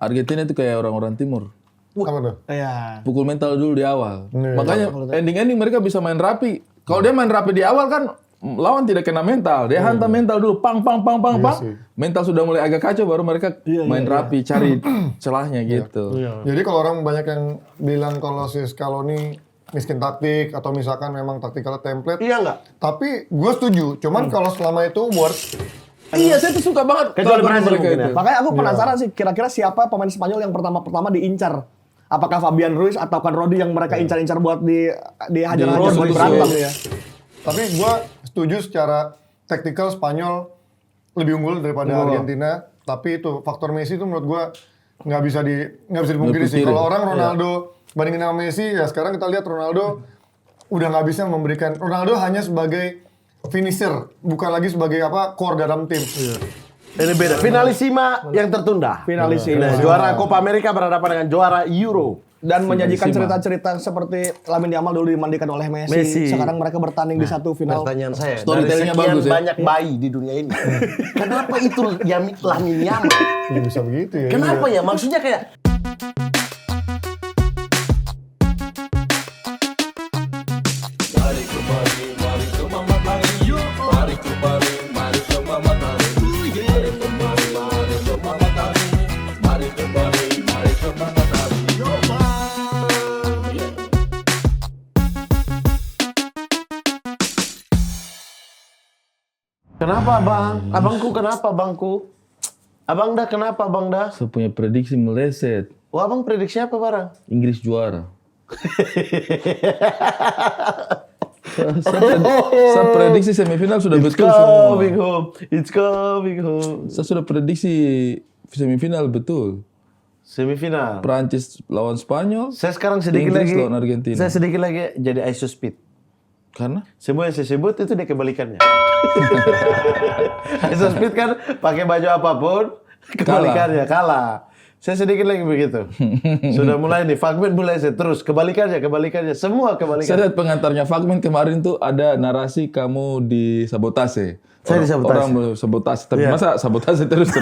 Argentina itu kayak orang-orang timur. Apa tuh? Iya. Pukul mental dulu di awal. Iya. Makanya ending mereka bisa main rapi. Kalau dia main rapi di awal kan lawan tidak kena mental. Dia hantam mental dulu, pang. sih. Mental sudah mulai agak kacau baru mereka main rapi, cari celahnya gitu. Iya. Jadi kalau orang banyak yang bilang kalau si Scaloni miskin taktik atau misalkan memang taktikalnya template. Iya nggak? Tapi gue setuju. Cuman kalau selama itu work, Iya, saya tuh suka banget Kecuali kelakuan Brazil mereka mungkin itu. ya. Makanya aku penasaran sih kira-kira siapa pemain Spanyol yang pertama diincar? Apakah Fabian Ruiz atau kan Rodri yang mereka incar-incar buat dihajar-hajar buat Rodri berantem sih. ya? tapi gue setuju secara taktikal Spanyol lebih unggul daripada Argentina. Tapi itu faktor Messi itu menurut gue nggak bisa dipungkiri sih. Dipungkiri. Kalau orang Ronaldo bandingin sama Messi, ya sekarang kita lihat Ronaldo udah nggak bisa memberikan. Ronaldo hanya sebagai finisher, bukan lagi sebagai core dalam tim. Ini beda. Finalisima yang tertunda. Finalisima. Nah, juara Copa America berhadapan dengan juara Euro. Dan menyajikan Finalisima. cerita-cerita seperti Lamine Yamal dulu dimandikan oleh Messi. Messi. Sekarang mereka bertanding di satu final. Pertanyaan saya, dari Storytellingnya sekian bagus ya. banyak bayi di dunia ini, kenapa itu Lamine Yamal? Ya, bisa begitu ya. Kenapa ya? Maksudnya kayak kenapa bang? Abangku kenapa bangku? Abang dah kenapa bang dah? Saya punya prediksi meleset. Wah abang prediksi apa barang? Inggris juara. Saya prediksi semifinal sudah betul semua. Coming home, it's coming home. Saya sudah prediksi semifinal betul. Semifinal. Prancis lawan Spanyol. Saya sekarang sedikit Inggris lagi. lawan Argentina. Saya sedikit lagi jadi ISO speed. Karena Semua yang saya sebut itu dia kebalikannya. ISO speed kan pakai baju apapun kebalikannya kalah. Saya sedikit lagi begitu. Sudah mulai nih, Fagmen mulai terus kebalikannya, semua saya kebalikannya. lihat pengantarnya Fagmen kemarin tuh ada narasi kamu disabotase. Saya disabotase. Orang mau sabotase, tapi Iya. masa sabotase terus?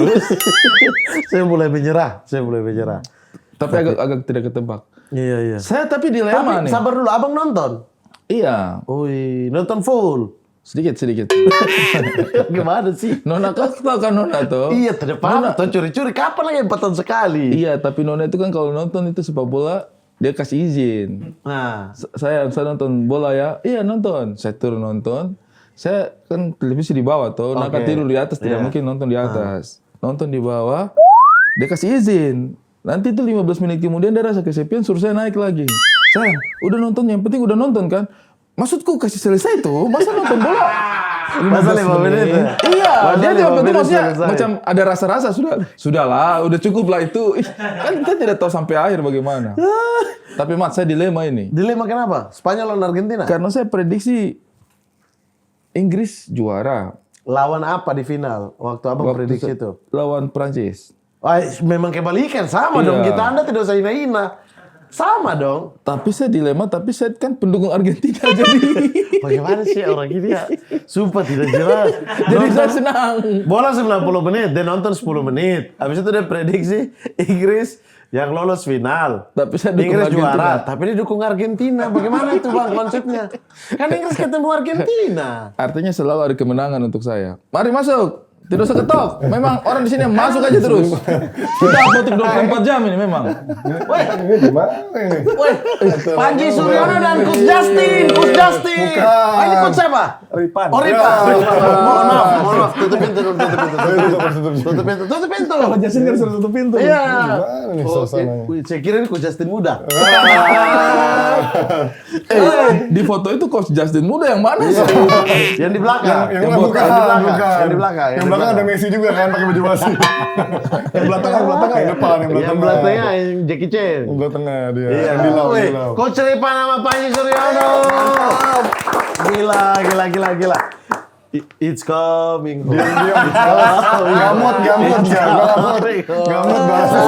Saya mulai menyerah. Tapi agak tidak ketebak. Iya. Saya tapi dilema Tapi nih. sabar dulu, abang nonton. Iya, Wih, nonton full. sedikit. Gimana sih? Nona kau tahu kan Nona tuh? Iya, terdepan atau curi-curi. Kapan lagi 4 tahun sekali? Iya, tapi Nona itu kan kalau nonton itu sepak bola dia kasih izin. Nah, Saya nonton bola ya, iya nonton. Saya turun nonton. Saya kan televisi di bawah tuh, Naka Oke. tidur di atas, tidak Iya. mungkin nonton di atas. Nonton di bawah, dia kasih izin. Nanti itu 15 menit kemudian dia rasa kesepian, suruh saya naik lagi. Sayang, udah nonton, yang penting udah nonton kan? Maksudku kasih selesai tuh, masa nonton bola? masa 5 menit ya? Iya, Masa dia 5 yang penting menit maksudnya selesai? macam ada rasa-rasa sudahlah, udah cukup lah itu. Ih, kan kita tidak tahu sampai akhir bagaimana. Tapi Mat, saya dilema ini. Dilema kenapa? Spanyol lawan Argentina? Karena saya prediksi Inggris juara. Lawan apa di final? Waktu abang prediksi itu? Lawan Prancis. Wah, memang kebalikan. Sama Iya. dong. Kita Anda tidak usah hina-hina. Sama dong. Tapi saya dilema, tapi saya kan pendukung Argentina jadi Bagaimana sih orang ini ya? Sumpah tidak jelas. jadi saya senang. Bola 90 menit, dia nonton 10 menit. Habis itu dia prediksi Inggris yang lolos final. Tapi saya dukung Inggris Argentina. juara, tapi dia dukung Argentina. Bagaimana itu bang konsepnya? Kan Inggris ketemu Argentina. Artinya selalu ada kemenangan untuk saya. Mari masuk. Tidak usah ketok. Memang orang di sini masuk aja terus. Kita uploading 24 jam ini memang. Ini gimana ini? Woi, Panji Suryono dan Coach Justin. Bukan. Oh, ini coach siapa? Ripan. Oh, Ripan. Mohon maaf. Tutup pintu. Tutup pintu. Kalau Jasin kan suruh tutup pintu. Iya. Gimana nih suasananya? Wih, saya kira ini Coach Justin muda. Di foto itu Coach Justin muda yang mana sih? Yang di belakang. Yang Yang bukan. Yang di belakang. Yang belakang ada Messi juga kan pakai baju basi. Yang belakang yang depan, Yang belakangnya yang Jackie Chan. Yang belah tengah dia. Iya. Yang di laut, Wih, di laut. Coach Ripan sama Panji Suryono. Gila. It's coming. Gamut bahasa.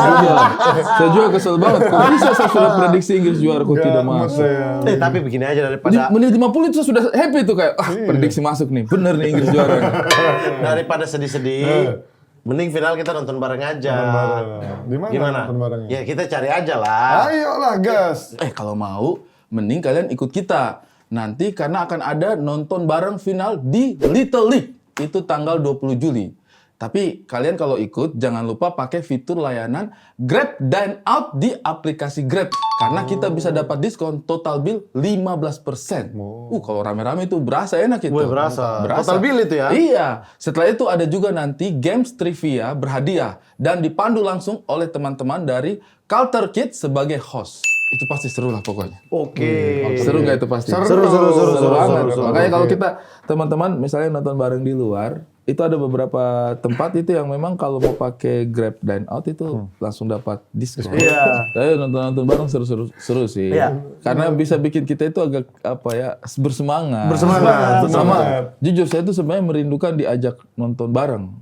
Saya juga kesel banget. Kok bisa saya sudah prediksi Inggris juara kok tidak masuk? Tapi begini aja Di daripada menit 50 itu saya sudah happy tuh kayak prediksi masuk nih. Bener nih Inggris juara. daripada sedih-sedih. Mending final kita nonton bareng aja. Nonton bareng. Di mana Gimana? nonton barengnya? Ya kita cari aja lah. Ayolah gas. Kalau mau, mending kalian ikut kita. Nanti karena akan ada nonton bareng final di Little League. Itu tanggal 20 Juli. Tapi kalian kalau ikut, jangan lupa pakai fitur layanan Grab Dine Out di aplikasi Grab. Karena kita bisa dapat diskon total bill 15%. Kalau rame-rame itu berasa enak itu. Wih, berasa. Total bill itu ya? Iya. Setelah itu ada juga nanti games trivia berhadiah. Dan dipandu langsung oleh teman-teman dari Culture Kids sebagai host. Itu pasti seru lah pokoknya. Oke. Seru nggak itu pasti? Seru banget. seru. Makanya kalau kita teman-teman misalnya nonton bareng di luar, itu ada beberapa tempat itu yang memang kalau mau pakai Grab Dine Out itu langsung dapat diskon. Iya. Tapi nonton bareng seru sih. Iya. Karena bisa bikin kita itu agak bersemangat. Bersemangat. Sama jujur saya tuh sebenarnya merindukan diajak nonton bareng.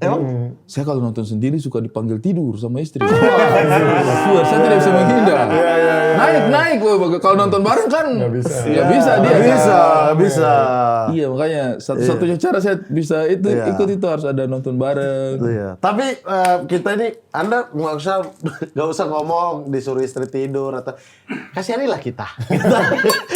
Saya kalau nonton sendiri suka dipanggil tidur sama istri. Wah, saya tidak bisa menghindar. Naik loh. Kalau nonton bareng kan nggak bisa dia. Bisa. Iya, makanya satu-satunya cara saya bisa itu ikut itu harus ada nonton bareng. Iya. Tapi kita ini, Anda nggak usah ngomong disuruh istri tidur atau kasihanilah kita.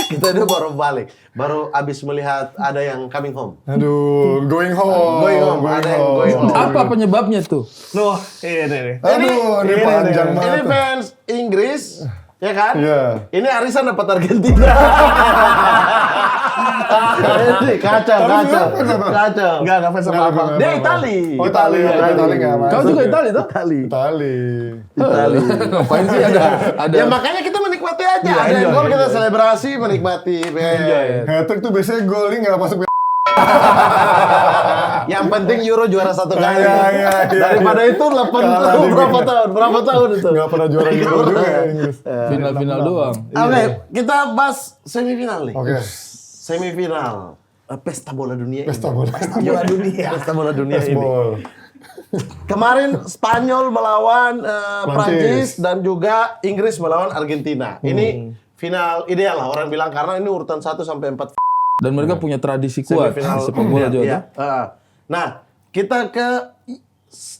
Kita ini baru balik, baru abis melihat ada yang coming home. Aduh, going home. Ada yang going home. Apa penyebabnya tuh? Loh, ini. Aduh, ini panjang banget. Ini fans Inggris, ya kan? Iya. Ini arisan dapat Argentina. Ini kacau. Enggak fans apa-apa. Dia Itali. Oh, Itali nggak masuk. Kau juga Itali tuh? Itali. Ngapain sih ada Ya makanya kita menikmati aja. Ada yang gol kita selebrasi, menikmati. Hat-trick tuh biasanya gol ini nggak masuk. Yang penting Euro juara satu kali. Iya. Daripada itu 8 tahun, berapa tahun itu? Nggak pernah juara Euro juga ya Inggris. final doang. Oke, kita bahas semifinal nih. Oke. Semifinal. Pesta bola dunia ini. Pesta bola. Pesta bola dunia ini. Baseball. Kemarin Spanyol melawan Prancis dan juga Inggris melawan Argentina. Ini final ideal lah orang bilang karena ini urutan 1 sampai 4 Dan mereka punya tradisi kuat semifinal sepak bola juga. iya. Nah, kita ke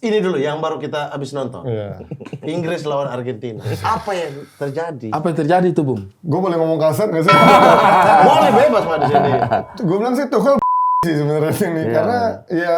ini dulu yang baru kita habis nonton. Iya. Inggris lawan Argentina. Apa yang terjadi? Apa yang terjadi tuh, Bung? Gue boleh ngomong kasar nggak sih? Boleh bebas Pak di sini. Gue bilang sih Tuchel sih sebenarnya ini karena ya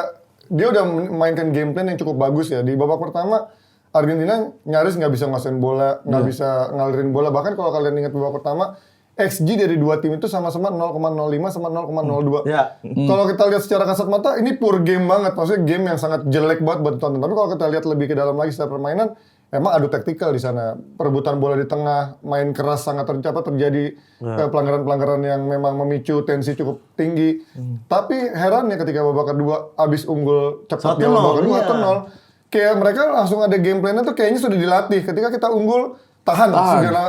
dia udah mainkan game plan yang cukup bagus ya. Di babak pertama Argentina nyaris nggak bisa nguasain bola, nggak bisa ngalirin bola. Bahkan kalau kalian ingat babak pertama, XG dari dua tim itu sama-sama 0,05 sama 0,02. Ya. Kalau kita lihat secara kasat mata, ini poor game banget. Maksudnya game yang sangat jelek banget buat ditonton. Tapi kalau kita lihat lebih ke dalam lagi secara permainan, emang adu taktikal di sana. Perebutan bola di tengah, main keras sangat terjadi pelanggaran-pelanggaran yang memang memicu tensi cukup tinggi. Tapi herannya ketika babak kedua abis unggul cepat di babak kedua 1-0, kayak mereka langsung ada game plan-nya tuh kayaknya sudah dilatih. Ketika kita unggul, tahan.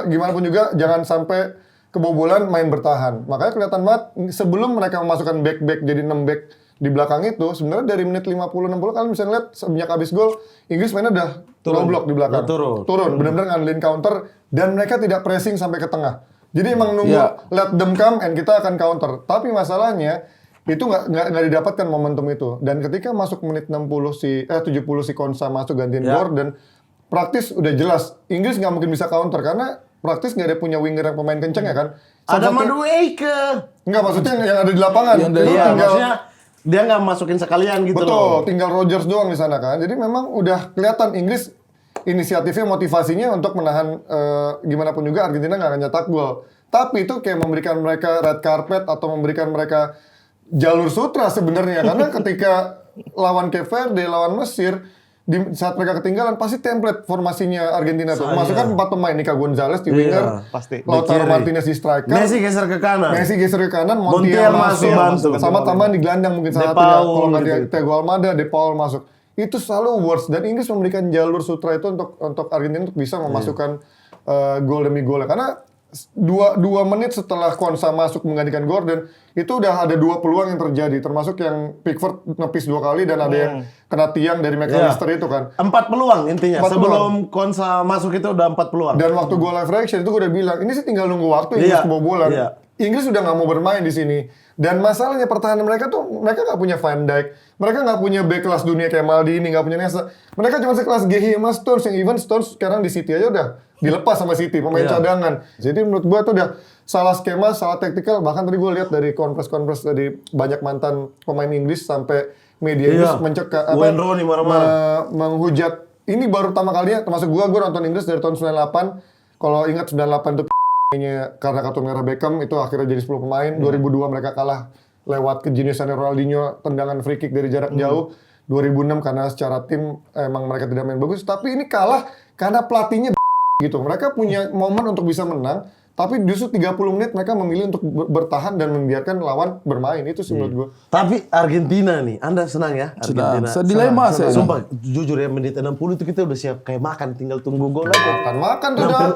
Gimana pun juga jangan sampai kebobolan, main bertahan. Makanya kelihatan banget sebelum mereka memasukkan back jadi 6 back di belakang itu, sebenarnya dari menit 50-60 kalian bisa ngeliat semenjak habis gol, Inggris mainnya udah low block di belakang. Turun. Benar-benar ngandelin counter dan mereka tidak pressing sampai ke tengah. Jadi emang nunggu let them come and kita akan counter. Tapi masalahnya itu nggak didapatkan momentum itu. Dan ketika masuk menit 70 si Konsa masuk gantiin Gordon, praktis udah jelas Inggris nggak mungkin bisa counter karena praktis nggak ada punya winger yang pemain kenceng ya kan? Ada Madueke. Enggak, maksudnya yang ada di lapangan. Maksudnya dia nggak masukin sekalian gitu loh. Betul, tinggal Rodgers doang di sana kan. Jadi memang udah kelihatan Inggris inisiatifnya, motivasinya untuk menahan gimana pun juga Argentina nggak akan nyetak gol. Tapi itu kayak memberikan mereka red carpet atau memberikan mereka jalur sutra sebenarnya. Karena ketika lawan Cape Verde, lawan Mesir, di saat mereka ketinggalan pasti template formasinya Argentina tuh. Masukkan 4 pemain, Nico Gonzalez di winger, pasti. Lautaro Martinez di striker, Messi geser ke kanan, Montiel masuk bantu. sama tambahan di gelandang mungkin salah satunya. Kalau nggak Thiago Almada, De Paul masuk. Itu selalu worst dan Inggris memberikan jalur sutra itu untuk Argentina untuk bisa memasukkan gol demi gol. Karena 2 menit setelah Konsa masuk menggantikan Gordon, itu udah ada 2 peluang yang terjadi, termasuk yang Pickford ngepis 2 kali dan ada yang kena tiang dari McAllister itu kan. 4 peluang intinya. 4 Sebelum Konsa masuk itu udah 4 peluang. Dan waktu gol live reaction itu gue udah bilang, ini sih tinggal nunggu waktu Inggris kebobolan. Inggris sudah nggak mau bermain di sini. Dan masalahnya pertahanan mereka tuh, mereka nggak punya Van Dijk, mereka nggak punya bek kelas dunia kayak Maldini, nggak punya Nesta. Mereka cuma sekelas Gehi sama Stones, yang even Stones sekarang di City aja udah dilepas sama City, pemain cadangan. Jadi menurut gua tuh udah salah skema, salah taktikal. Bahkan tadi gua lihat dari konferensi dari banyak mantan pemain Inggris sampai media Inggris Wayne Rooney marah-marah. menghujat. Ini baru pertama kalinya, termasuk gua nonton Inggris dari tahun 98. Kalau ingat 98 itu karena kartu merah Beckham itu akhirnya jadi 10 pemain. 2002 mereka kalah lewat kejeniusannya Ronaldinho, tendangan free kick dari jarak jauh. 2006 karena secara tim emang mereka tidak main bagus, tapi ini kalah karena pelatihnya gitu. Mereka punya momen untuk bisa menang, tapi justru 30 menit mereka memilih untuk bertahan dan membiarkan lawan bermain. Itu sih menurut gue. Tapi Argentina nih, Anda senang ya? Argentina. Sedilema saya. Sumpah, jujur ya menit 60 itu kita udah siap kayak makan, tinggal tunggu gol aja. Makan tuh udah.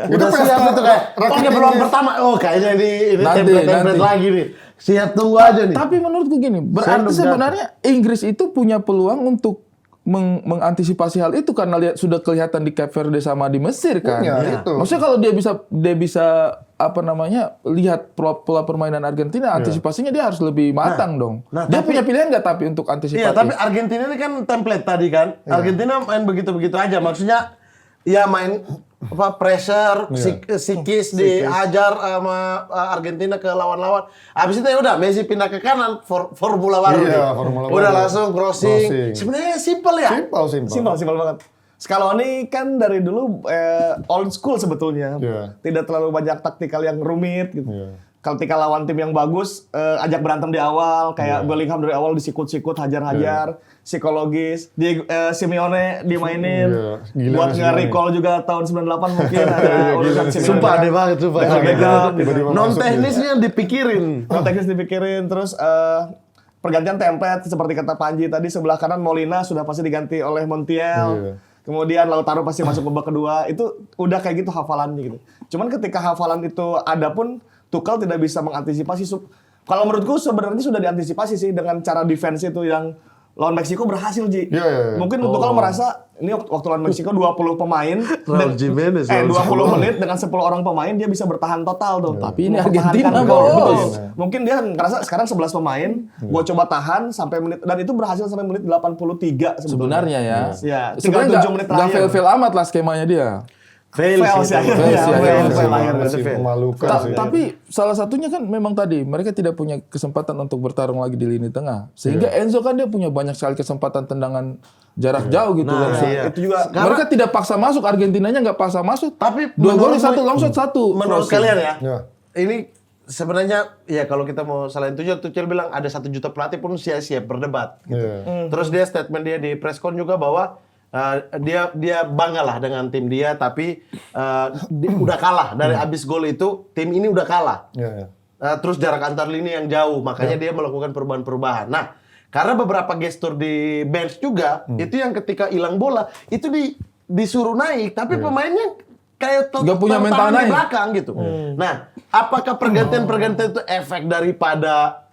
Udah siap itu kayak, oke peluang pertama, kayaknya ini Nanti. template lagi nih. Siap tunggu aja nih. Tapi menurutku gini, berarti sebenarnya Inggris itu punya peluang untuk mengantisipasi hal itu karena sudah kelihatan di Cape Verde sama di Mesir kan. Punya, itu. Maksudnya kalau dia bisa apa namanya lihat pola permainan Argentina, antisipasinya dia harus lebih matang dong. Dia punya pilihan nggak tapi untuk antisipasi? Iya, tapi Argentina ini kan template tadi kan. Argentina main begitu-begitu aja. Maksudnya ya main pressure, psikis diajar sama Argentina ke lawan-lawan. Habis itu ya udah Messi pindah ke kanan, formula baru nih. Formula Udah baru. langsung crossing. Sebenarnya simple ya. Simpel Simpel banget. Scaloni kan dari dulu old school sebetulnya. Iya. Tidak terlalu banyak taktikal yang rumit gitu. Iya. Ketika lawan tim yang bagus, ajak berantem di awal, kayak Bellingham dari awal disikut-sikut, hajar-hajar, psikologis. Simeone dimainin, Iya, gila buat Simeone. nge-recall juga tahun 98 mungkin ada urusan Simeone. Sumpah aneh banget, sumpah. Tiba-tiba Non masuk teknisnya dipikirin. Kalau teknis dipikirin, terus pergantian template seperti kata Panji tadi, sebelah kanan Molina sudah pasti diganti oleh Montiel. Iya. Kemudian Lautaro pasti masuk babak kedua. Itu udah kayak gitu hafalannya gitu. Cuman ketika hafalan itu ada pun Tuchel tidak bisa mengantisipasi. Kalau menurutku sebenarnya sudah diantisipasi sih dengan cara defense itu yang lawan Meksiko berhasil, Ji. Iya. Mungkin Tuchel merasa ini waktu lawan Meksiko 20 pemain Raul Jimenez, 20 menit dengan 10 orang pemain dia bisa bertahan total tuh. Tapi ini Mempertahankan Argentina, gol. Bos. Betul. Mungkin dia ngerasa sekarang 11 pemain, gua coba tahan sampai menit dan itu berhasil sampai menit 83 sebenarnya ya. Ya, Sebenarnya 37 menit nggak terakhir. fail-fail amat lah skemanya dia. Fail Fail sih. sih. Fail Iya, sih. fail Fail. akhirnya. Masih memalukan sih. Tapi salah satunya kan memang tadi mereka tidak punya kesempatan untuk bertarung lagi di lini tengah. Sehingga Enzo kan dia punya banyak sekali kesempatan tendangan jarak jauh gitu Nah, langsung. iya. Itu juga Mereka tidak paksa masuk, Argentinanya nggak paksa masuk. Tapi dua gol menurut satu gue- long shot satu. Menurut crossing. kalian ya, Ya. ini sebenarnya ya kalau kita mau salahin Tuchel bilang ada 1 juta pelatih pun siap berdebat. Gitu. Iya. Terus dia statement dia di press con juga bahwa dia bangga lah dengan tim dia, tapi dia udah kalah dari abis gol itu tim ini udah kalah. Iya. Terus jarak antar lini yang jauh, makanya dia melakukan perubahan-perubahan. Nah, karena beberapa gestur di bench juga itu yang ketika hilang bola itu disuruh naik, tapi pemainnya kayak Nggak punya mental tertahan di naik. belakang gitu. Nah, apakah pergantian-pergantian itu efek daripada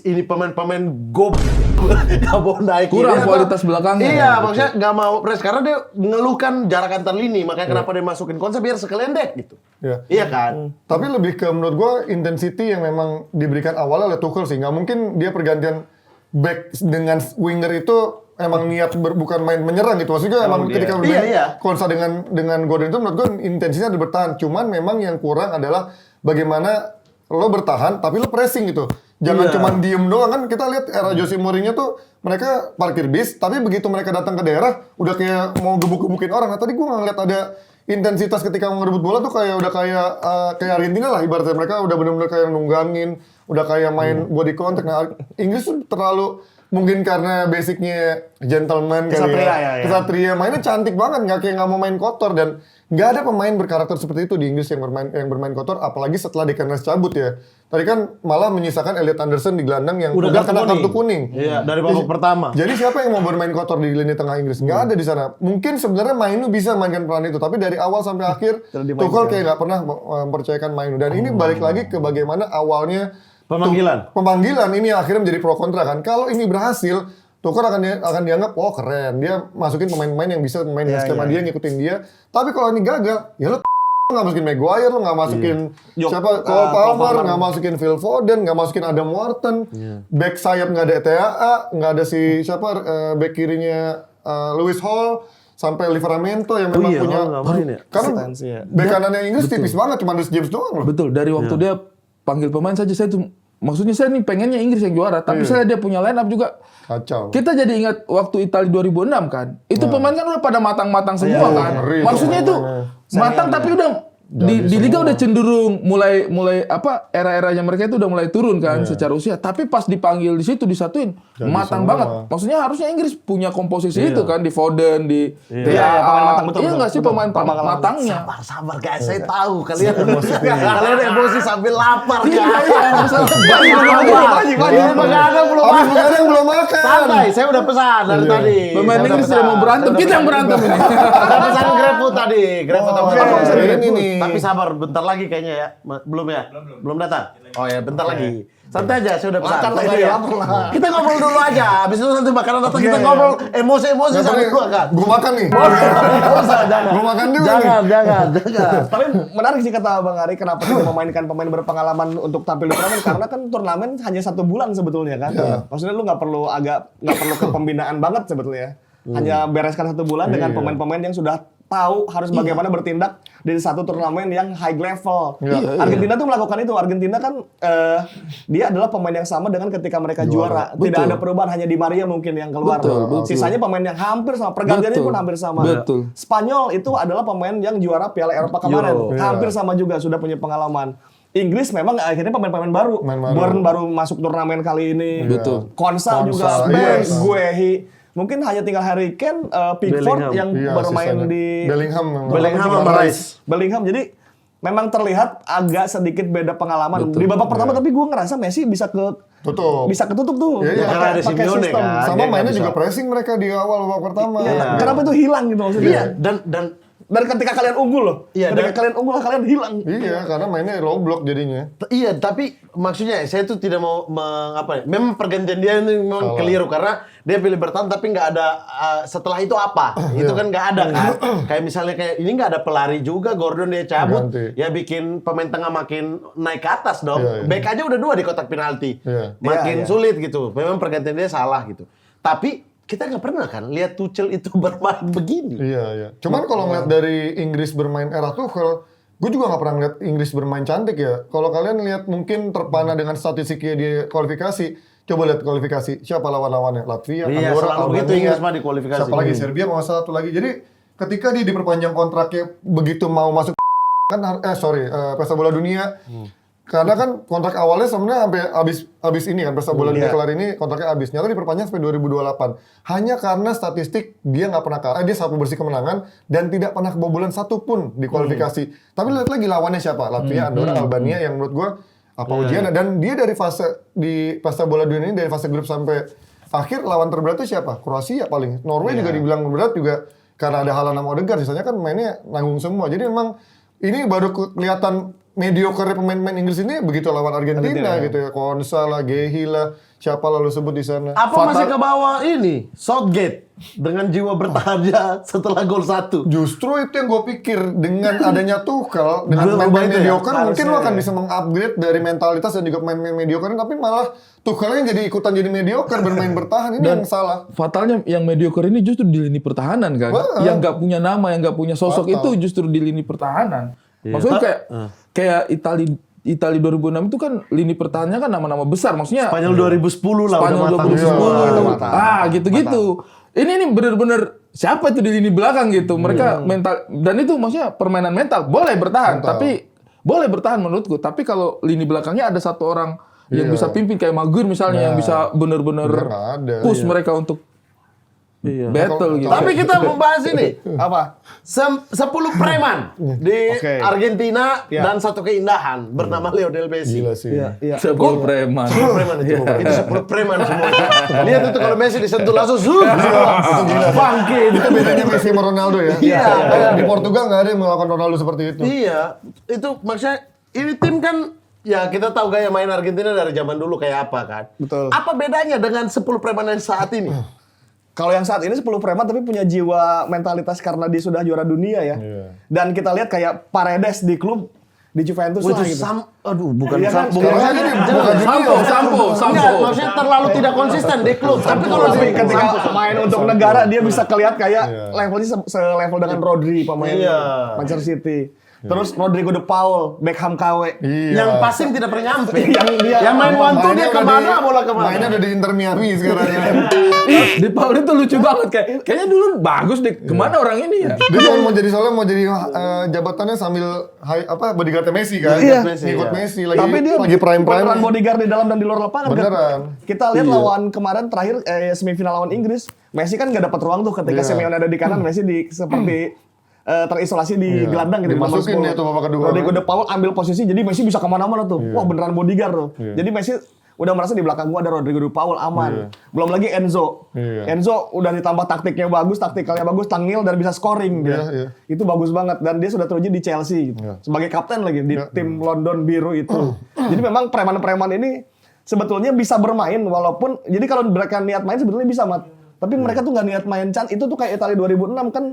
ini pemain-pemain nggak mau naik Kurang ini, kualitas atau- belakangnya. Iya, maksudnya nggak mau press karena dia mengeluhkan jarak antar lini, makanya kenapa dia masukin konsep biar sekalian dek gitu. Iya. Iya kan? Tapi lebih ke menurut gue intensity yang memang diberikan awalnya oleh Tuchel sih. Nggak mungkin dia pergantian back dengan winger itu emang niat bukan main menyerang gitu. Maksudnya emang ketika bermain Iya. konsa dengan Gordon itu menurut gue intensitasnya ada bertahan. Cuman memang yang kurang adalah bagaimana lo bertahan tapi lo pressing gitu. Jangan Iya. cuman diem doang kan. Kita lihat era Jose Mourinho tuh mereka parkir bis tapi begitu mereka datang ke daerah udah kayak mau gebuk-gebukin orang. Nah tadi gue ngeliat ada intensitas ketika mau ngerebut bola tuh kayak udah kayak Argentina lah ibaratnya. Mereka udah benar-benar kayak nunggangin, udah kayak main body contact. Nah Inggris tuh terlalu mungkin karena basicnya gentleman kali Kesatria ya. Kesatria mainnya cantik banget, nggak mau main kotor dan nggak ada pemain berkarakter seperti itu di Inggris yang bermain kotor, apalagi setelah Declan Rice cabut ya. Tadi kan malah menyisakan Elliot Anderson di gelandang yang udah kena kartu kuning. Iya, dari babak pertama. Jadi siapa yang mau bermain kotor di lini tengah Inggris? Nggak ada di sana. Mungkin sebenarnya Mainu bisa mainkan peran itu, tapi dari awal sampai akhir Tuchel kayak nggak pernah mempercayakan Mainu. Dan ini balik lagi ke bagaimana awalnya pemanggilan ini akhirnya menjadi pro kontra kan. Kalau ini berhasil, Tuchel akan dianggap oh keren, dia masukin pemain-pemain yang bisa main dengan skema dia, ngikutin dia. Tapi kalau ini gagal, ya lo nggak masukin Maguire, lo nggak masukin siapa Cole Palmer, nggak masukin Phil Foden, nggak masukin Adam Wharton, back sayap nggak ada TAA, nggak ada si siapa back kirinya Lewis Hall sampai Livramento yang memang punya nggak main ya. karena Asistensi, ya. back kanannya Inggris tipis banget, cuma Reece James doang loh. Betul, dari waktu dia panggil pemain saja saya tuh maksudnya saya nih pengennya Inggris yang juara, tapi saya dia punya line up juga. Kacau. Kita jadi ingat waktu Italia 2006 kan. Itu pemain kan udah pada matang-matang semua kan. ngeri itu Maksudnya itu matang tapi udah di liga udah cenderung mulai apa era-eranya mereka itu udah mulai turun kan secara usia. Tapi pas dipanggil di situ disatuin matang banget. Maksudnya harusnya Inggris punya komposisi itu kan di Foden di pemain matang, betul, Iya betul. nggak sih pemain matangnya. Sabar guys, saya tahu kalian kalian emosi sambil lapar Iya, kan. iya, masalah Banyak. Begadang belum Habis makan. begadang belum makan. Santai, saya udah pesan dari tadi. Pemain Saya udah Inggris sudah mau berantem, kita yang berantem ini. Udah pesan GrabFood tadi, GrabFood sama ini nih. Tapi sabar, bentar lagi kayaknya ya. Belum ya? Belum datang? Oh ya, bentar lagi. Santai aja, saya udah pesan. Makan Thank lagi, you ya. lapar lah. Kita ngobrol dulu aja. Habis itu nanti makanan datang kita ngobrol emosi-emosi sampai keluar kan. Gue makan nih. Jangan. Gue makan juga nih. Jangan. Tapi menarik sih kata Bang Ari, kenapa kita memainkan pemain berpengalaman untuk tampil di turnamen, karena kan turnamen hanya 1 bulan sebetulnya kan. Maksudnya lu nggak perlu ke pembinaan banget sebetulnya. Hanya bereskan 1 bulan dengan pemain-pemain yang sudah tahu harus bagaimana bertindak di satu turnamen yang high level. Argentina tuh melakukan itu. Argentina kan dia adalah pemain yang sama dengan ketika mereka juara. Tidak ada perubahan, hanya Di Maria mungkin yang keluar. Betul. Sisanya pemain yang hampir sama. Pergantiannya pun hampir sama. Betul. Spanyol itu adalah pemain yang juara Piala Eropa kemarin. Hampir sama juga, sudah punya pengalaman. Inggris memang akhirnya pemain-pemain baru. Burn baru masuk turnamen kali ini. Betul. Konsa juga, yes. Guehi. Mungkin hanya tinggal Harry Kane, Pickford yang baru main sisanya. di Bellingham sama Rice. Bellingham. Jadi memang terlihat agak sedikit beda pengalaman. Di babak pertama tapi gue ngerasa Messi bisa ketutup tuh. Karena ada Pakai Simeone sistem. kan. Sama Dia mainnya nggak juga bisa. pressing mereka di awal babak pertama. Kenapa itu hilang gitu maksudnya? Iya, dan ketika kalian unggul loh. Iya, ketika kalian unggul kalian hilang. Iya, karena mainnya low block jadinya. iya, tapi maksudnya saya tuh tidak mau memang pergantian dia ini memang keliru karena dia pilih bertahan tapi nggak ada setelah itu apa itu kan nggak ada kan kayak misalnya kayak ini nggak ada pelari juga Gordon dia cabut Ganti. ya bikin pemain tengah makin naik ke atas dong back aja udah 2 di kotak penalti makin sulit gitu memang pergantian dia salah gitu tapi kita nggak pernah kan lihat Tuchel itu bermain begini. Iya. Cuman kalau ngeliat dari Inggris bermain era Tuchel, gue juga nggak pernah ngeliat Inggris bermain cantik ya. Kalau kalian lihat mungkin terpana dengan statistiknya di kualifikasi, coba lihat kualifikasi. Siapa lawan-lawannya? Latvia, Iya, Andorra, selalu begitu Albania. Inggris mah di kualifikasi. Siapa lagi? Serbia kalau nggak salah satu lagi. Jadi ketika dia diperpanjang kontraknya begitu mau masuk kan pesta bola dunia. Karena kan kontrak awalnya sebenarnya sampai habis ini kan pesta bola dunia kelar ini kontraknya habis. Nyata diperpanjang sampai 2028. Hanya karena statistik dia nggak pernah kalah, dia selalu bersih kemenangan dan tidak pernah kebobolan satu pun di kualifikasi. Tapi lihat lagi lawannya siapa? Latvia, Andorra, Albania yang menurut gua apa ujian dan dia dari fase di pesta bola dunia ini dari fase grup sampai akhir lawan terberat itu siapa? Kroasia paling. Norway juga dibilang berat juga karena ada Haaland sama Odegaard, sisanya kan mainnya nanggung semua. Jadi memang ini baru kelihatan mediocre pemain-pemain Inggris ini begitu lawan Argentina gitu ya. Konsa lah, Gehi lah, siapa lalu sebut di sana. Apa masih ke bawah ini Southgate dengan jiwa bertahannya setelah gol 1. Justru itu yang gue pikir dengan adanya Tuchel dengan pemain mediocre mungkin lo akan bisa mengupgrade dari mentalitas dan juga pemain mediocre tapi malah Tuchelnya jadi ikutan jadi mediocre bermain bertahan ini yang salah. Fatalnya yang mediocre ini justru di lini pertahanan kan. Yang nggak punya nama, yang nggak punya sosok itu justru di lini pertahanan. Maksudnya kayak Italia 2006 itu kan lini pertahanannya kan nama-nama besar. Maksudnya Spanyol 2010 lah Spanyol udah matang. 2010. Gitu-gitu. Ini bener-bener siapa itu di lini belakang gitu. Mereka mental dan itu maksudnya permainan mental boleh bertahan, tapi boleh bertahan menurutku. Tapi kalau lini belakangnya ada satu orang yang bisa pimpin kayak Maguire misalnya yang bisa bener-bener push mereka untuk battle gitu. Tapi kita membahas ini Apa? 10 preman di Argentina dan satu keindahan bernama Lionel Messi. Gila sih. Iya. 10 preman. 10 preman itu. Itu 10 preman semua. Lihat itu kalau Messi disentuh langsung bangkit. Itu bedanya Messi sama Ronaldo ya. Iya. Kayak di Portugal nggak ada yang melakukan Ronaldo seperti itu. Iya, itu maksudnya ini tim kan ya kita tahu gaya main Argentina dari zaman dulu kayak apa kan. Betul. Apa bedanya dengan 10 preman yang saat ini? Kalau yang saat ini 10 preman tapi punya jiwa mentalitas karena dia sudah juara dunia ya. Iya. Dan kita lihat kayak Paredes di klub di Juventus Wah, lah itu gitu. bukan Iya kan? bukan Sekarang ini bukan Sampo. Enggak, maksudnya terlalu tidak konsisten di klub. Tapi kalau Tapi di ketika main untuk negara dia bisa kelihatan kayak Iya. levelnya selevel dengan Rodri pemain Iya. Manchester City. Terus Rodrigo de Paul, Beckham KW. Iya. yang passing tidak pernah nyampe. Yang main one two dia Mainnya udah kemana, di- bola kemana. Mainnya udah di Inter Miami sekarang ya. Di Paul itu lucu banget kayaknya dulu bagus deh. Kemana orang ini ya? Dia kan soalnya mau jadi jabatannya sambil bodyguard Messi kan. Iya. Ngikut Messi lagi. Tapi dia lagi prime. beneran bodyguard di dalam dan di luar lapangan kan. Beneran. Kita lihat lawan kemarin terakhir semifinal lawan Inggris, Messi kan nggak dapat ruang tuh ketika Iya. Simeone ada di kanan, Messi seperti terisolasi di Iya. gelandang gitu. Dimasukin babak dia 10. tuh babak kedua. Rodrigo de Paul ambil posisi jadi Messi bisa kemana-mana tuh. Wah beneran bodyguard tuh. Jadi Messi udah merasa di belakang gua ada Rodrigo de Paul aman. Belum lagi Enzo. Iya. Enzo udah ditambah taktiknya bagus, taktikalnya bagus, tangil dan bisa scoring dia. Iya. Itu bagus banget dan dia sudah teruji di Chelsea gitu. Iya. Sebagai kapten lagi di tim London Biru itu. Jadi memang preman-preman ini sebetulnya bisa bermain walaupun jadi kalau mereka niat main sebetulnya bisa Mat. Tapi mereka tuh nggak niat main itu tuh kayak Italia 2006 kan.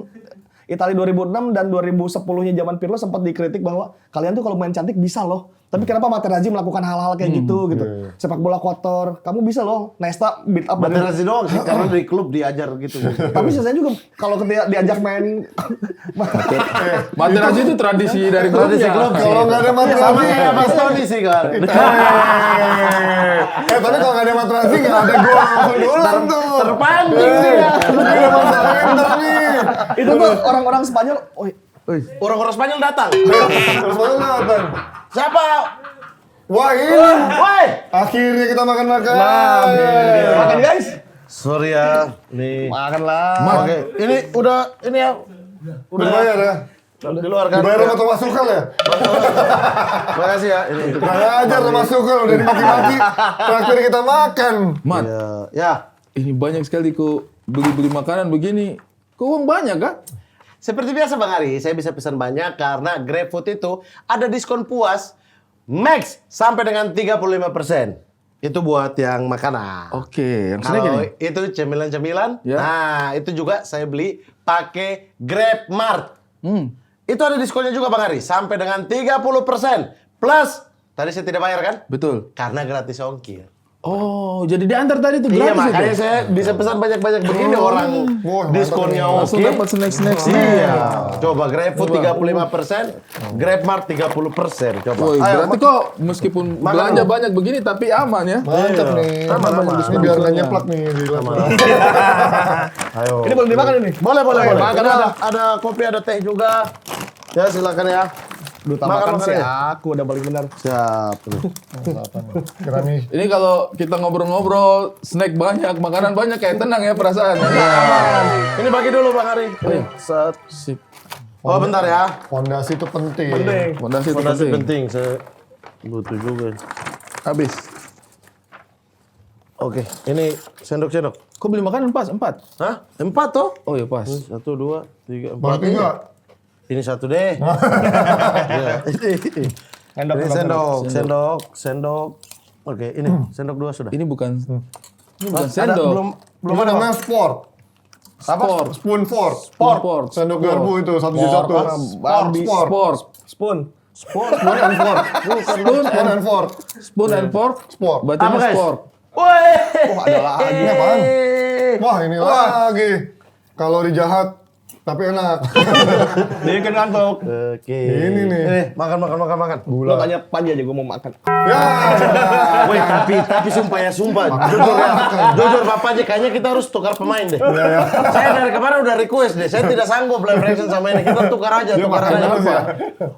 Italia 2006 dan 2010-nya zaman Pirlo sempat dikritik bahwa kalian tuh kalau main cantik bisa loh. Tapi kenapa Materazzi melakukan hal-hal kayak gitu gitu. iya. Sepak bola kotor, kamu bisa loh. Nesta beat up dari Materazzi doang sih karena di klub diajar gitu. tapi sisanya juga kalau ketika diajak main Materazzi itu tradisi dari Tradisi klub. Kalau nggak ada Materazzi Sama kayak Bastoni sih kan. tapi kalau nggak ada Materazzi nggak ada gol ulang tuh. Terpancing dia. Ini masalah Inter nih. itu tuh orang-orang Spanyol, Orang-orang Spanyol datang. Terus mana datang? Siapa? Wah ini. Woi. Akhirnya kita makan-makan. makan guys, Sorry ya. Nih. makanlah. Oke, ini udah ini ya. Udah bayar ya? Di luar kan. Dibayar sama Thomas Tuchel ya? Makasih ya. Ini. Kurang ajar Thomas Tuchel udah dimaki-maki. Terakhir kita makan. Mat, Ya. ini banyak sekali ku beli-beli makanan begini. Kok uang banyak kah? Seperti biasa Bang Ari, saya bisa pesan banyak karena GrabFood itu ada diskon puas max sampai dengan 35%. Itu buat yang makanan. Oke, yang snack Kalau ini. itu cemilan-cemilan, Ya. nah itu juga saya beli pakai GrabMart. Itu ada diskonnya juga Bang Ari, sampai dengan 30%. Plus, tadi saya tidak bayar kan? Betul. Karena gratis ongkir. Oh, jadi diantar tadi itu Iya, gratis makanya itu? saya bisa pesan banyak-banyak begini orang Wah, diskonnya Langsung oke. dapat snack-snack sih. Iya. Coba GrabFood 35%, GrabMart 30%. Coba. Woi, Ayo, berarti kok meskipun Makan belanja dong. banyak begini tapi aman ya? Mantap Iya. nih. Aman, aman. Ini biar nggak nyeplak nih. di laptop. Ayo. Ini boleh dimakan ini? Boleh, boleh, Oke, boleh. makan Ini ada. ada kopi, ada teh juga. Ya, silakan ya. Duta Makan, makan sih makan aku udah paling benar. Siap. Kira nih. Ini kalau kita ngobrol-ngobrol, snack banyak, makanan banyak, kayak tenang ya perasaan. Ini bagi dulu Bang Ari. Ini, set. Sip. Oh, bentar ya. Fondasi itu penting. Penting. Fondasi itu Fondasi penting. penting. Saya butuh juga. Habis. Oke, ini sendok-sendok. Kok beli makanan pas? 4? Hah? 4 toh? Oh ya pas. 1, 2, 3, 4. Berarti enggak? Ini 1 deh. Iya. Ini sendok. Oke, ini sendok 2 sudah. Ini bukan Ada, sendok. belum Ini ada. namanya sport. Sport. Spoon fork. Sport. Sendok garpu itu 1 juta. Sport. Sport. Spoon. Spoon and fork. Spoon Spoon and fork. Spoon and fork. Sport. Berarti Apa, ini guys? sport. Woi. Oh, ada lagi. Ini apaan? Wah ini lagi. Kalori jahat. Tapi enak. Dia kan ngantuk. Oke. Ini nih. Ini, makan. Lo tanya Panji aja gue mau makan. Ya. Woi, tapi sumpah ya, sumpah. Jujur ya. Jujur Bapak aja, kayaknya kita harus tukar pemain deh. Saya dari kemarin udah request deh. Saya tidak sanggup live reaction sama ini. Kita tukar aja, Dia tukar makan aja. terus ya.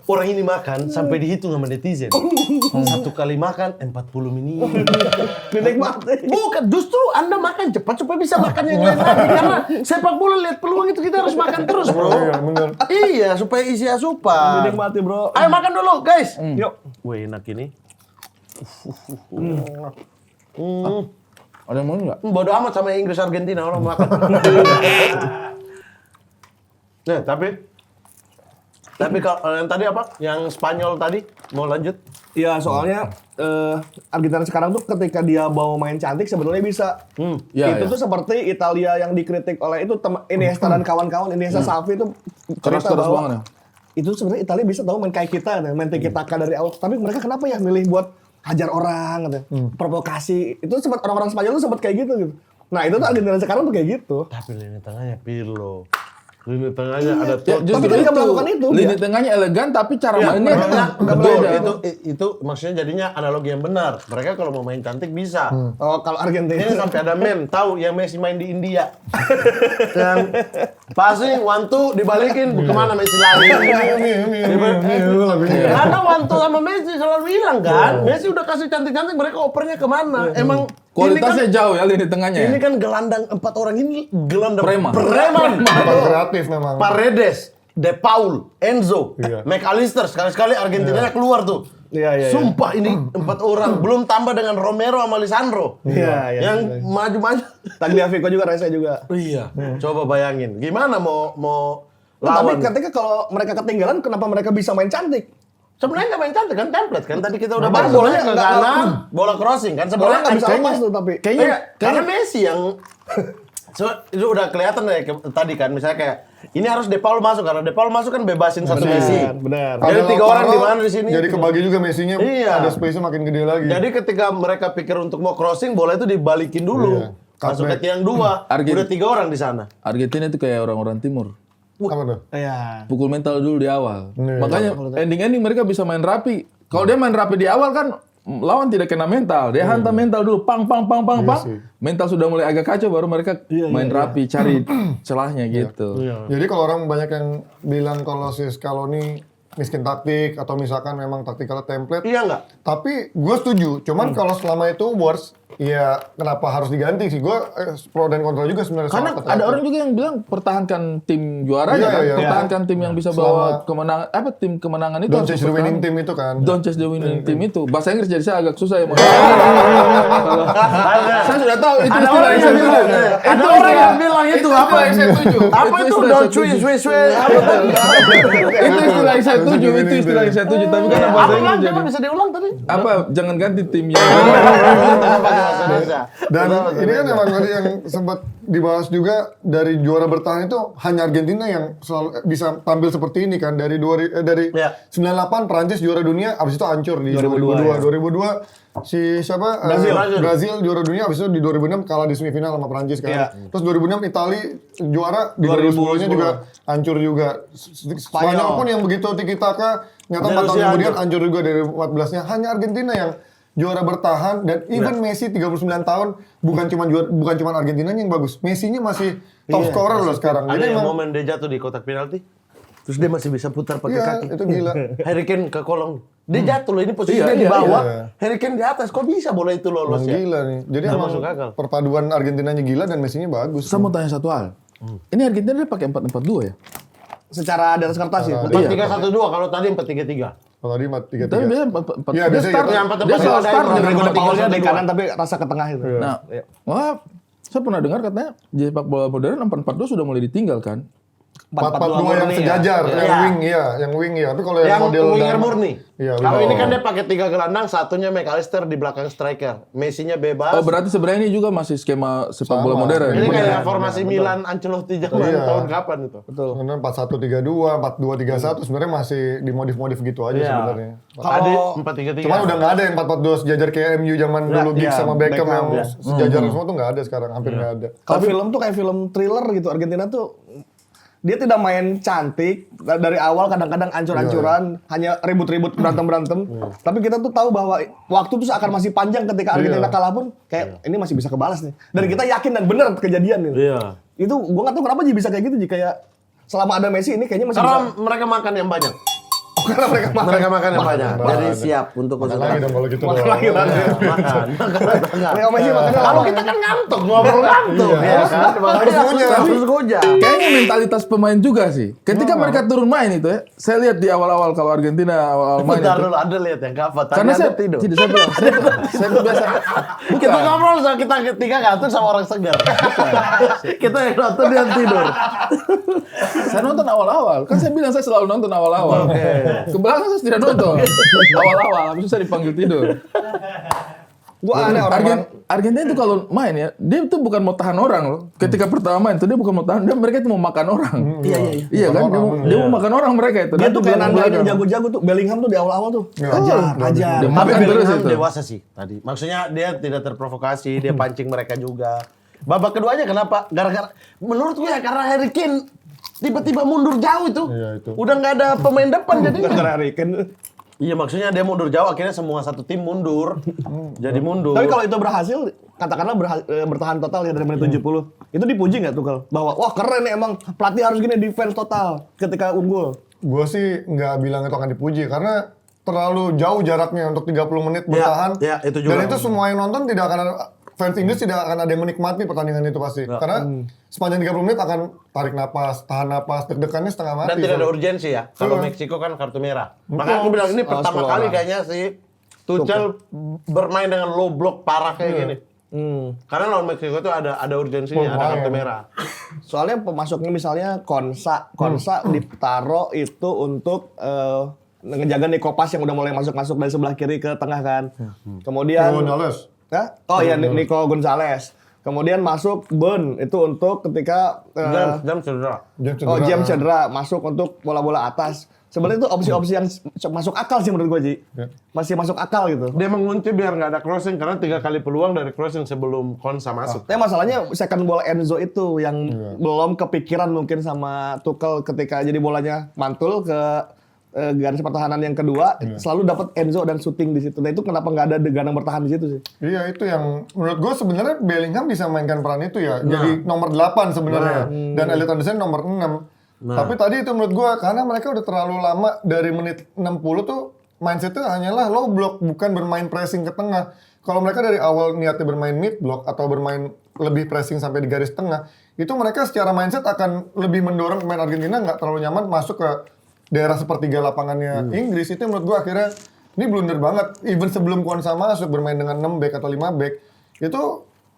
Orang ini makan sampai dihitung sama netizen. 1 kali makan 40 menit. Dinikmati. Bukan, justru Anda makan cepat supaya bisa makan yang lain lagi. Karena sepak bola lihat peluang itu kita harus makan terus, bro. Iya bener. Iya, supaya isi asupan. Dinikmati bro. Ayo makan dulu, guys. Yuk. Wih, enak ini. Ada yang mau nggak? Bodo amat sama Inggris Argentina orang makan. Nah, tapi Tapi kalau yang tadi apa? Yang Spanyol tadi mau lanjut? Iya, soalnya Argentina sekarang tuh ketika dia mau main cantik sebenarnya bisa. Ya, Itu ya. tuh seperti Italia yang dikritik oleh itu Iniesta dan kawan-kawan, Iniesta Xavi itu cerita Keras-keras bahwa banget ya. itu sebenarnya Italia bisa tahu main kayak kita, main tiki-taka dari awal. Tapi mereka kenapa ya milih buat hajar orang, gitu. Provokasi. Itu sempat orang-orang Spanyol tuh sempat kayak gitu. Nah itu tuh Argentina sekarang tuh kayak gitu. Tapi lini tengahnya Pirlo. Lini tengahnya ada Ya, Totti. Tapi ketika melakukan itu, lini tengahnya elegan tapi cara Iya, mainnya makanya betul. betul. Itu maksudnya jadinya analogi yang benar. Mereka kalau mau main cantik bisa. Oh kalau Argentina Ini sampai ada meme, tahu yang Messi main di India. Yang passing, one two, dibalikin, kemana Messi lari? Karena one two sama Messi selalu hilang kan. Messi udah kasih cantik-cantik, mereka opernya kemana? Emang Kualitasnya ini jauh ya lini tengahnya. kan, ini kan gelandang 4 orang ini gelandang Preman. Bukan kreatif memang. Paredes, De Paul, Enzo, McAllister, sekali-sekali Argentina keluar tuh. Iya. Sumpah ini 4 orang, belum tambah dengan Romero sama Lisandro. Iya. Yang maju-maju. Tagliafico juga, Reza juga. Iya. Coba bayangin, gimana mau Tapi lawan? ketika kalau mereka ketinggalan, kenapa mereka bisa main cantik? Sebenarnya nggak main cantik kan, template kan tadi kita udah Nah, bahas. bolanya Bolanya ke nggak- kanan, bola crossing kan. Bola Sebenarnya nggak bisa kayaknya- lepas tuh tapi. karena Messi yang itu udah kelihatan deh tadi kan, misalnya kayak ini harus De Paul masuk karena De Paul masuk kan bebasin satu Messi. Benar. Jadi Ada 3 orang Lautaro, di mana di sini? Jadi kebagi juga Messi-nya. Iya. Ada space-nya makin gede lagi. Jadi ketika mereka pikir untuk mau crossing, bola itu dibalikin dulu. Iya. Masuk ke Cutback. tiang 2. Udah 3 orang di sana. Argentina itu kayak orang-orang timur. Apa tuh? Iya. Pukul mental dulu di awal. Iya. Makanya ending-ending mereka bisa main rapi. Kalau dia main rapi di awal kan lawan tidak kena mental. Dia hantam mental dulu, pang. sih. Mental sudah mulai agak kacau baru mereka main rapi, cari celahnya gitu. Jadi kalau orang banyak yang bilang kalau si Scaloni miskin taktik atau misalkan memang taktikalnya template. Iya nggak? Tapi gue setuju. Cuman kalau selama itu worse, ya kenapa harus diganti sih? Gue pro dan kontra juga sebenarnya. Karena soal ada orang juga yang bilang pertahankan tim juaranya Iya, kan, iya. pertahankan tim yang bisa bawa kemenangan, tim kemenangan itu. Don't harus chase the winning dipertahankan. team itu kan. Don't chase the winning team itu. Bahasa Inggris jadi saya agak susah ya. Saya sudah tahu itu Ada istilah orang yang yang saya bilang, tuju. ada orang yang bilang itu apa yang saya tuju? Apa itu istilah don't saya tuju. sway? Apa tuh? Itu istilah yang saya tuju, itu istilah yang saya tuju. Tapi kan bahasa Apa Inggris lagi? jadi Bisa diulang tadi? apa? Jangan ganti timnya. Dan ini kan memang tadi yang sempat dibahas juga dari juara bertahan itu hanya Argentina yang selalu bisa tampil seperti ini kan dari Iya. 98 Prancis juara dunia abis itu hancur di 2002. 2002 si siapa Brazil juara dunia abis itu di 2006 kalah di semifinal sama Prancis kan. Iya. Terus 2006 Itali juara di 2010-nya juga hancur juga. Spanyol pun yang begitu tiki taka nyata 4 tahun Rusia kemudian hancur juga dari 14-nya. Hanya Argentina yang juara bertahan dan even Messi 39 tahun bukan cuma Argentinanya yang bagus. Messinya masih top scorer loh sekarang. Ada Jadi yang emang momen dia jatuh di kotak penalti, terus dia masih bisa putar pakai iya, kaki. itu gila. Harry Kane ke kolong. Dia jatuh loh, ini posisinya Iya, di iya, bawah. iya. Harry Kane di atas, kok bisa bola itu lolos Emang ya? gila nih. Jadi Nggak emang masuk akal. perpaduan Argentinanya gila dan Messinya bagus. Saya mau tanya satu hal. Ini Argentina dia pakai 4-4-2 ya? Secara di atas kertas sih. 4-3-1-2, kalau tadi 4-3-3. Kalau tadi 4-3-3. Tapi biasanya 4-4. Iya, Dia biasanya start, gitu. Yang 4-4-2 dia selalu ada start yang dengan Dari Dengan gue Paulnya di 3-1-2. kanan tapi rasa ke tengah itu. Nah, wah, saya pernah dengar katanya di sepak bola modern 4-4-2 sudah mulai ditinggalkan. 4-4-2 yang murni ya. sejajar, Iya. yang wing ya. Tapi kalau yang, Yang model winger dan- murni. Iya, Kalau winger. ini kan dia pakai 3 gelandang, satunya McAllister di belakang striker. Messi-nya bebas. Oh, berarti sebenarnya ini juga masih skema sepak bola Sama. modern. Ini Iya, kayak formasi Milan Ancelotti zaman Iya. tahun kapan itu? Sebenarnya 4-1-3-2, 4-2-3-1 sebenarnya masih dimodif-modif gitu aja Iya. sebenarnya. Ada 4-3-3. Cuman udah nggak ada yang 4-4-2 sejajar kayak MU zaman dulu Giggs iya, sama Beckham Beckham, yang iya. sejajar semua tuh nggak ada sekarang, hampir nggak ada. Kalau film tuh kayak film thriller gitu. Argentina tuh dia tidak main cantik dari awal, kadang-kadang ancur-ancuran, hanya ribut-ribut berantem-berantem. Tapi kita tuh tahu bahwa waktu tuh akan masih panjang ketika Argentina kalah pun kayak ini masih bisa kebalas nih. Dan kita yakin dan benar kejadian gitu. Iya. Itu gua nggak tahu kenapa jadi bisa kayak gitu, jadi kayak selama ada Messi ini kayaknya masih Karena bisa. mereka makan yang banyak. Oh, karena mereka makan. Mereka makan yang banyak. Makan. Jadi siap untuk Makan lagi konsentrasi. dong kalau gitu Makan dong. lagi, Iya. Makan. Mereka Messi makannya Kalau lama. kita kan ngantuk, ngobrol ngantuk Iya. ya kan. Harus ngunyah. Harus ngunyah. Kayaknya mentalitas pemain juga sih. Ketika mereka turun main itu ya, saya lihat di awal-awal kalau Argentina awal-awal main Bentar itu. dulu, Anda lihat yang kapan. Tadi Karena Anda saya tidur. tidak saya bilang, saya tuh biasa. Kita ngobrol sama kita tiga ngantuk sama orang segar. Kita yang nonton dia tidur. Saya nonton awal-awal. Kan saya bilang saya selalu nonton awal-awal. Ke belakang saya tidak nonton. Awal-awal, habis itu saya dipanggil tidur. Gua aneh orang-orang. Argentina itu kalau main ya, dia itu bukan mau tahan orang loh. Ketika pertama main itu dia bukan mau tahan, mereka itu mau makan orang. Iya kan? Dia mau makan orang mereka itu. Dia Nanti tuh kayak belakang- nandain yang belakang. jago-jago tuh. Bellingham tuh di awal-awal tuh. Ajar. Dia Tapi makan terus Bellingham itu. dewasa sih tadi. Maksudnya dia tidak terprovokasi, dia pancing mereka juga. Babak keduanya kenapa? Gara-gara menurut gue ya karena Harry Kane tiba-tiba mundur jauh itu. Iya, itu. Udah nggak ada pemain depan jadinya. Gara-gara Harry Kane. Iya maksudnya dia mundur jauh akhirnya semua satu tim mundur. Jadi mundur. Tapi kalau itu berhasil, katakanlah bertahan total ya dari menit 70. Itu dipuji nggak tuh Kal? Bahwa wah keren nih emang pelatih harus gini defense total ketika unggul. Gue sih nggak bilang itu akan dipuji karena terlalu jauh jaraknya untuk 30 menit bertahan. ya, itu juga. Dan itu semua yang nonton tidak akan ada, fans Inggris tidak akan ada yang menikmati pertandingan itu pasti. Karena sepanjang 30 menit akan tarik napas, tahan napas, deg-degannya setengah mati. Dan tidak ada So, urgensi ya. Kalau Iya. Meksiko kan kartu merah. Makanya aku bilang ini pertama 10 kali orang. kayaknya si Tuchel bermain dengan low block parah kayak gini. Karena lawan Meksiko itu ada urgensinya, ada kartu merah. Soalnya pemasuknya misalnya Konsa ditaruh itu untuk ngejaga Nikopas yang udah mulai masuk-masuk dari sebelah kiri ke tengah kan. Kemudian Gonzalez. Hah? Oh iya Nico Gonzalez. Kemudian masuk Ben itu untuk ketika Jam cedera. James cedera masuk untuk bola-bola atas. Sebenarnya itu opsi-opsi yang masuk akal sih menurut gue Ji. Masih masuk akal gitu. Dia mengunci biar nggak ada crossing karena 3 kali peluang dari crossing sebelum Konsa masuk. Tapi masalahnya second ball Enzo itu yang belum kepikiran mungkin sama Tuchel ketika jadi bolanya mantul ke garis pertahanan yang kedua selalu dapat Enzo dan shooting di situ. Nah itu kenapa nggak ada Gelandang bertahan di situ sih? Iya itu yang menurut gue sebenarnya Bellingham bisa mainkan peran itu ya. Jadi nomor 8 sebenarnya dan Elliot Anderson nomor 6. Tapi tadi itu menurut gue karena mereka udah terlalu lama dari menit 60 tuh mindsetnya hanyalah low block bukan bermain pressing ke tengah. Kalau mereka dari awal niatnya bermain mid block atau bermain lebih pressing sampai di garis tengah, itu mereka secara mindset akan lebih mendorong pemain Argentina nggak terlalu nyaman masuk ke daerah sepertiga lapangannya Inggris. Itu menurut gua akhirnya ini blunder banget. Even sebelum Konsa masuk bermain dengan 6 back atau 5 back itu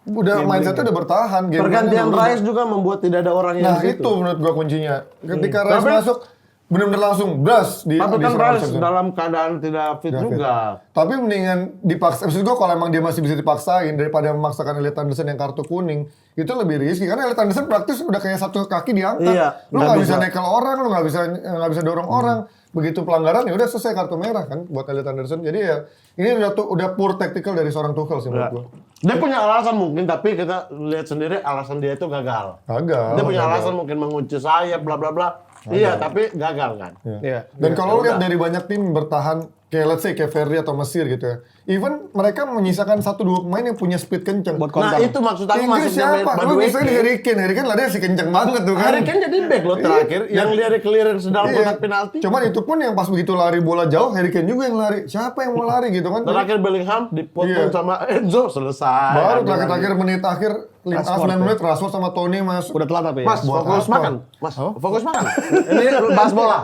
udah mindsetnya udah bertahan. Pergantian Rice juga membuat tidak ada orang yang Nah di situ. itu menurut gua kuncinya. Ketika Rice masuk benar-benar langsung blast di Tapi kan diserang Rice Simpson. dalam keadaan tidak fit juga. Tapi mendingan dipaksa. Maksud gue kalau emang dia masih bisa dipaksain daripada memaksakan Elliot Anderson yang kartu kuning, itu lebih risky karena Elliot Anderson praktis udah kayak satu kaki diangkat. Iya, Lu nggak nggak bisa bisa. nekel orang, lu nggak bisa dorong orang. Begitu pelanggaran ya udah selesai kartu merah kan buat Elliot Anderson. Jadi ya ini udah poor tactical dari seorang Tuchel sih menurut gue. Dia punya alasan mungkin, tapi kita lihat sendiri alasan dia itu gagal. Gagal. Dia punya alasan mungkin mengunci sayap, bla bla bla. Iya, tapi gagal kan. Iya. Dan kalau lu lihat dari banyak tim bertahan kayak let's say kayak Ferry atau Mesir gitu ya. Even mereka menyisakan 1-2 pemain yang punya speed kenceng. Buat Nah counter. itu maksud aku Inggris masuknya siapa? Lu misalnya di Harry Kane. Harry Kane lah dia si kenceng banget tuh kan. Harry Kane jadi back loh terakhir, yang dia di clearance dalam kotak penalti. Cuman itu pun yang pas begitu lari bola jauh, Harry Kane juga yang lari. Siapa yang mau lari gitu kan? Terakhir Bellingham dipotong Iya. sama Enzo, selesai. Baru terakhir menit akhir 9 menit Rashford sama Tony masuk. Udah telat tapi ya. Mas, Buat fokus apa? makan. Mas, fokus makan. Ini bahas bola.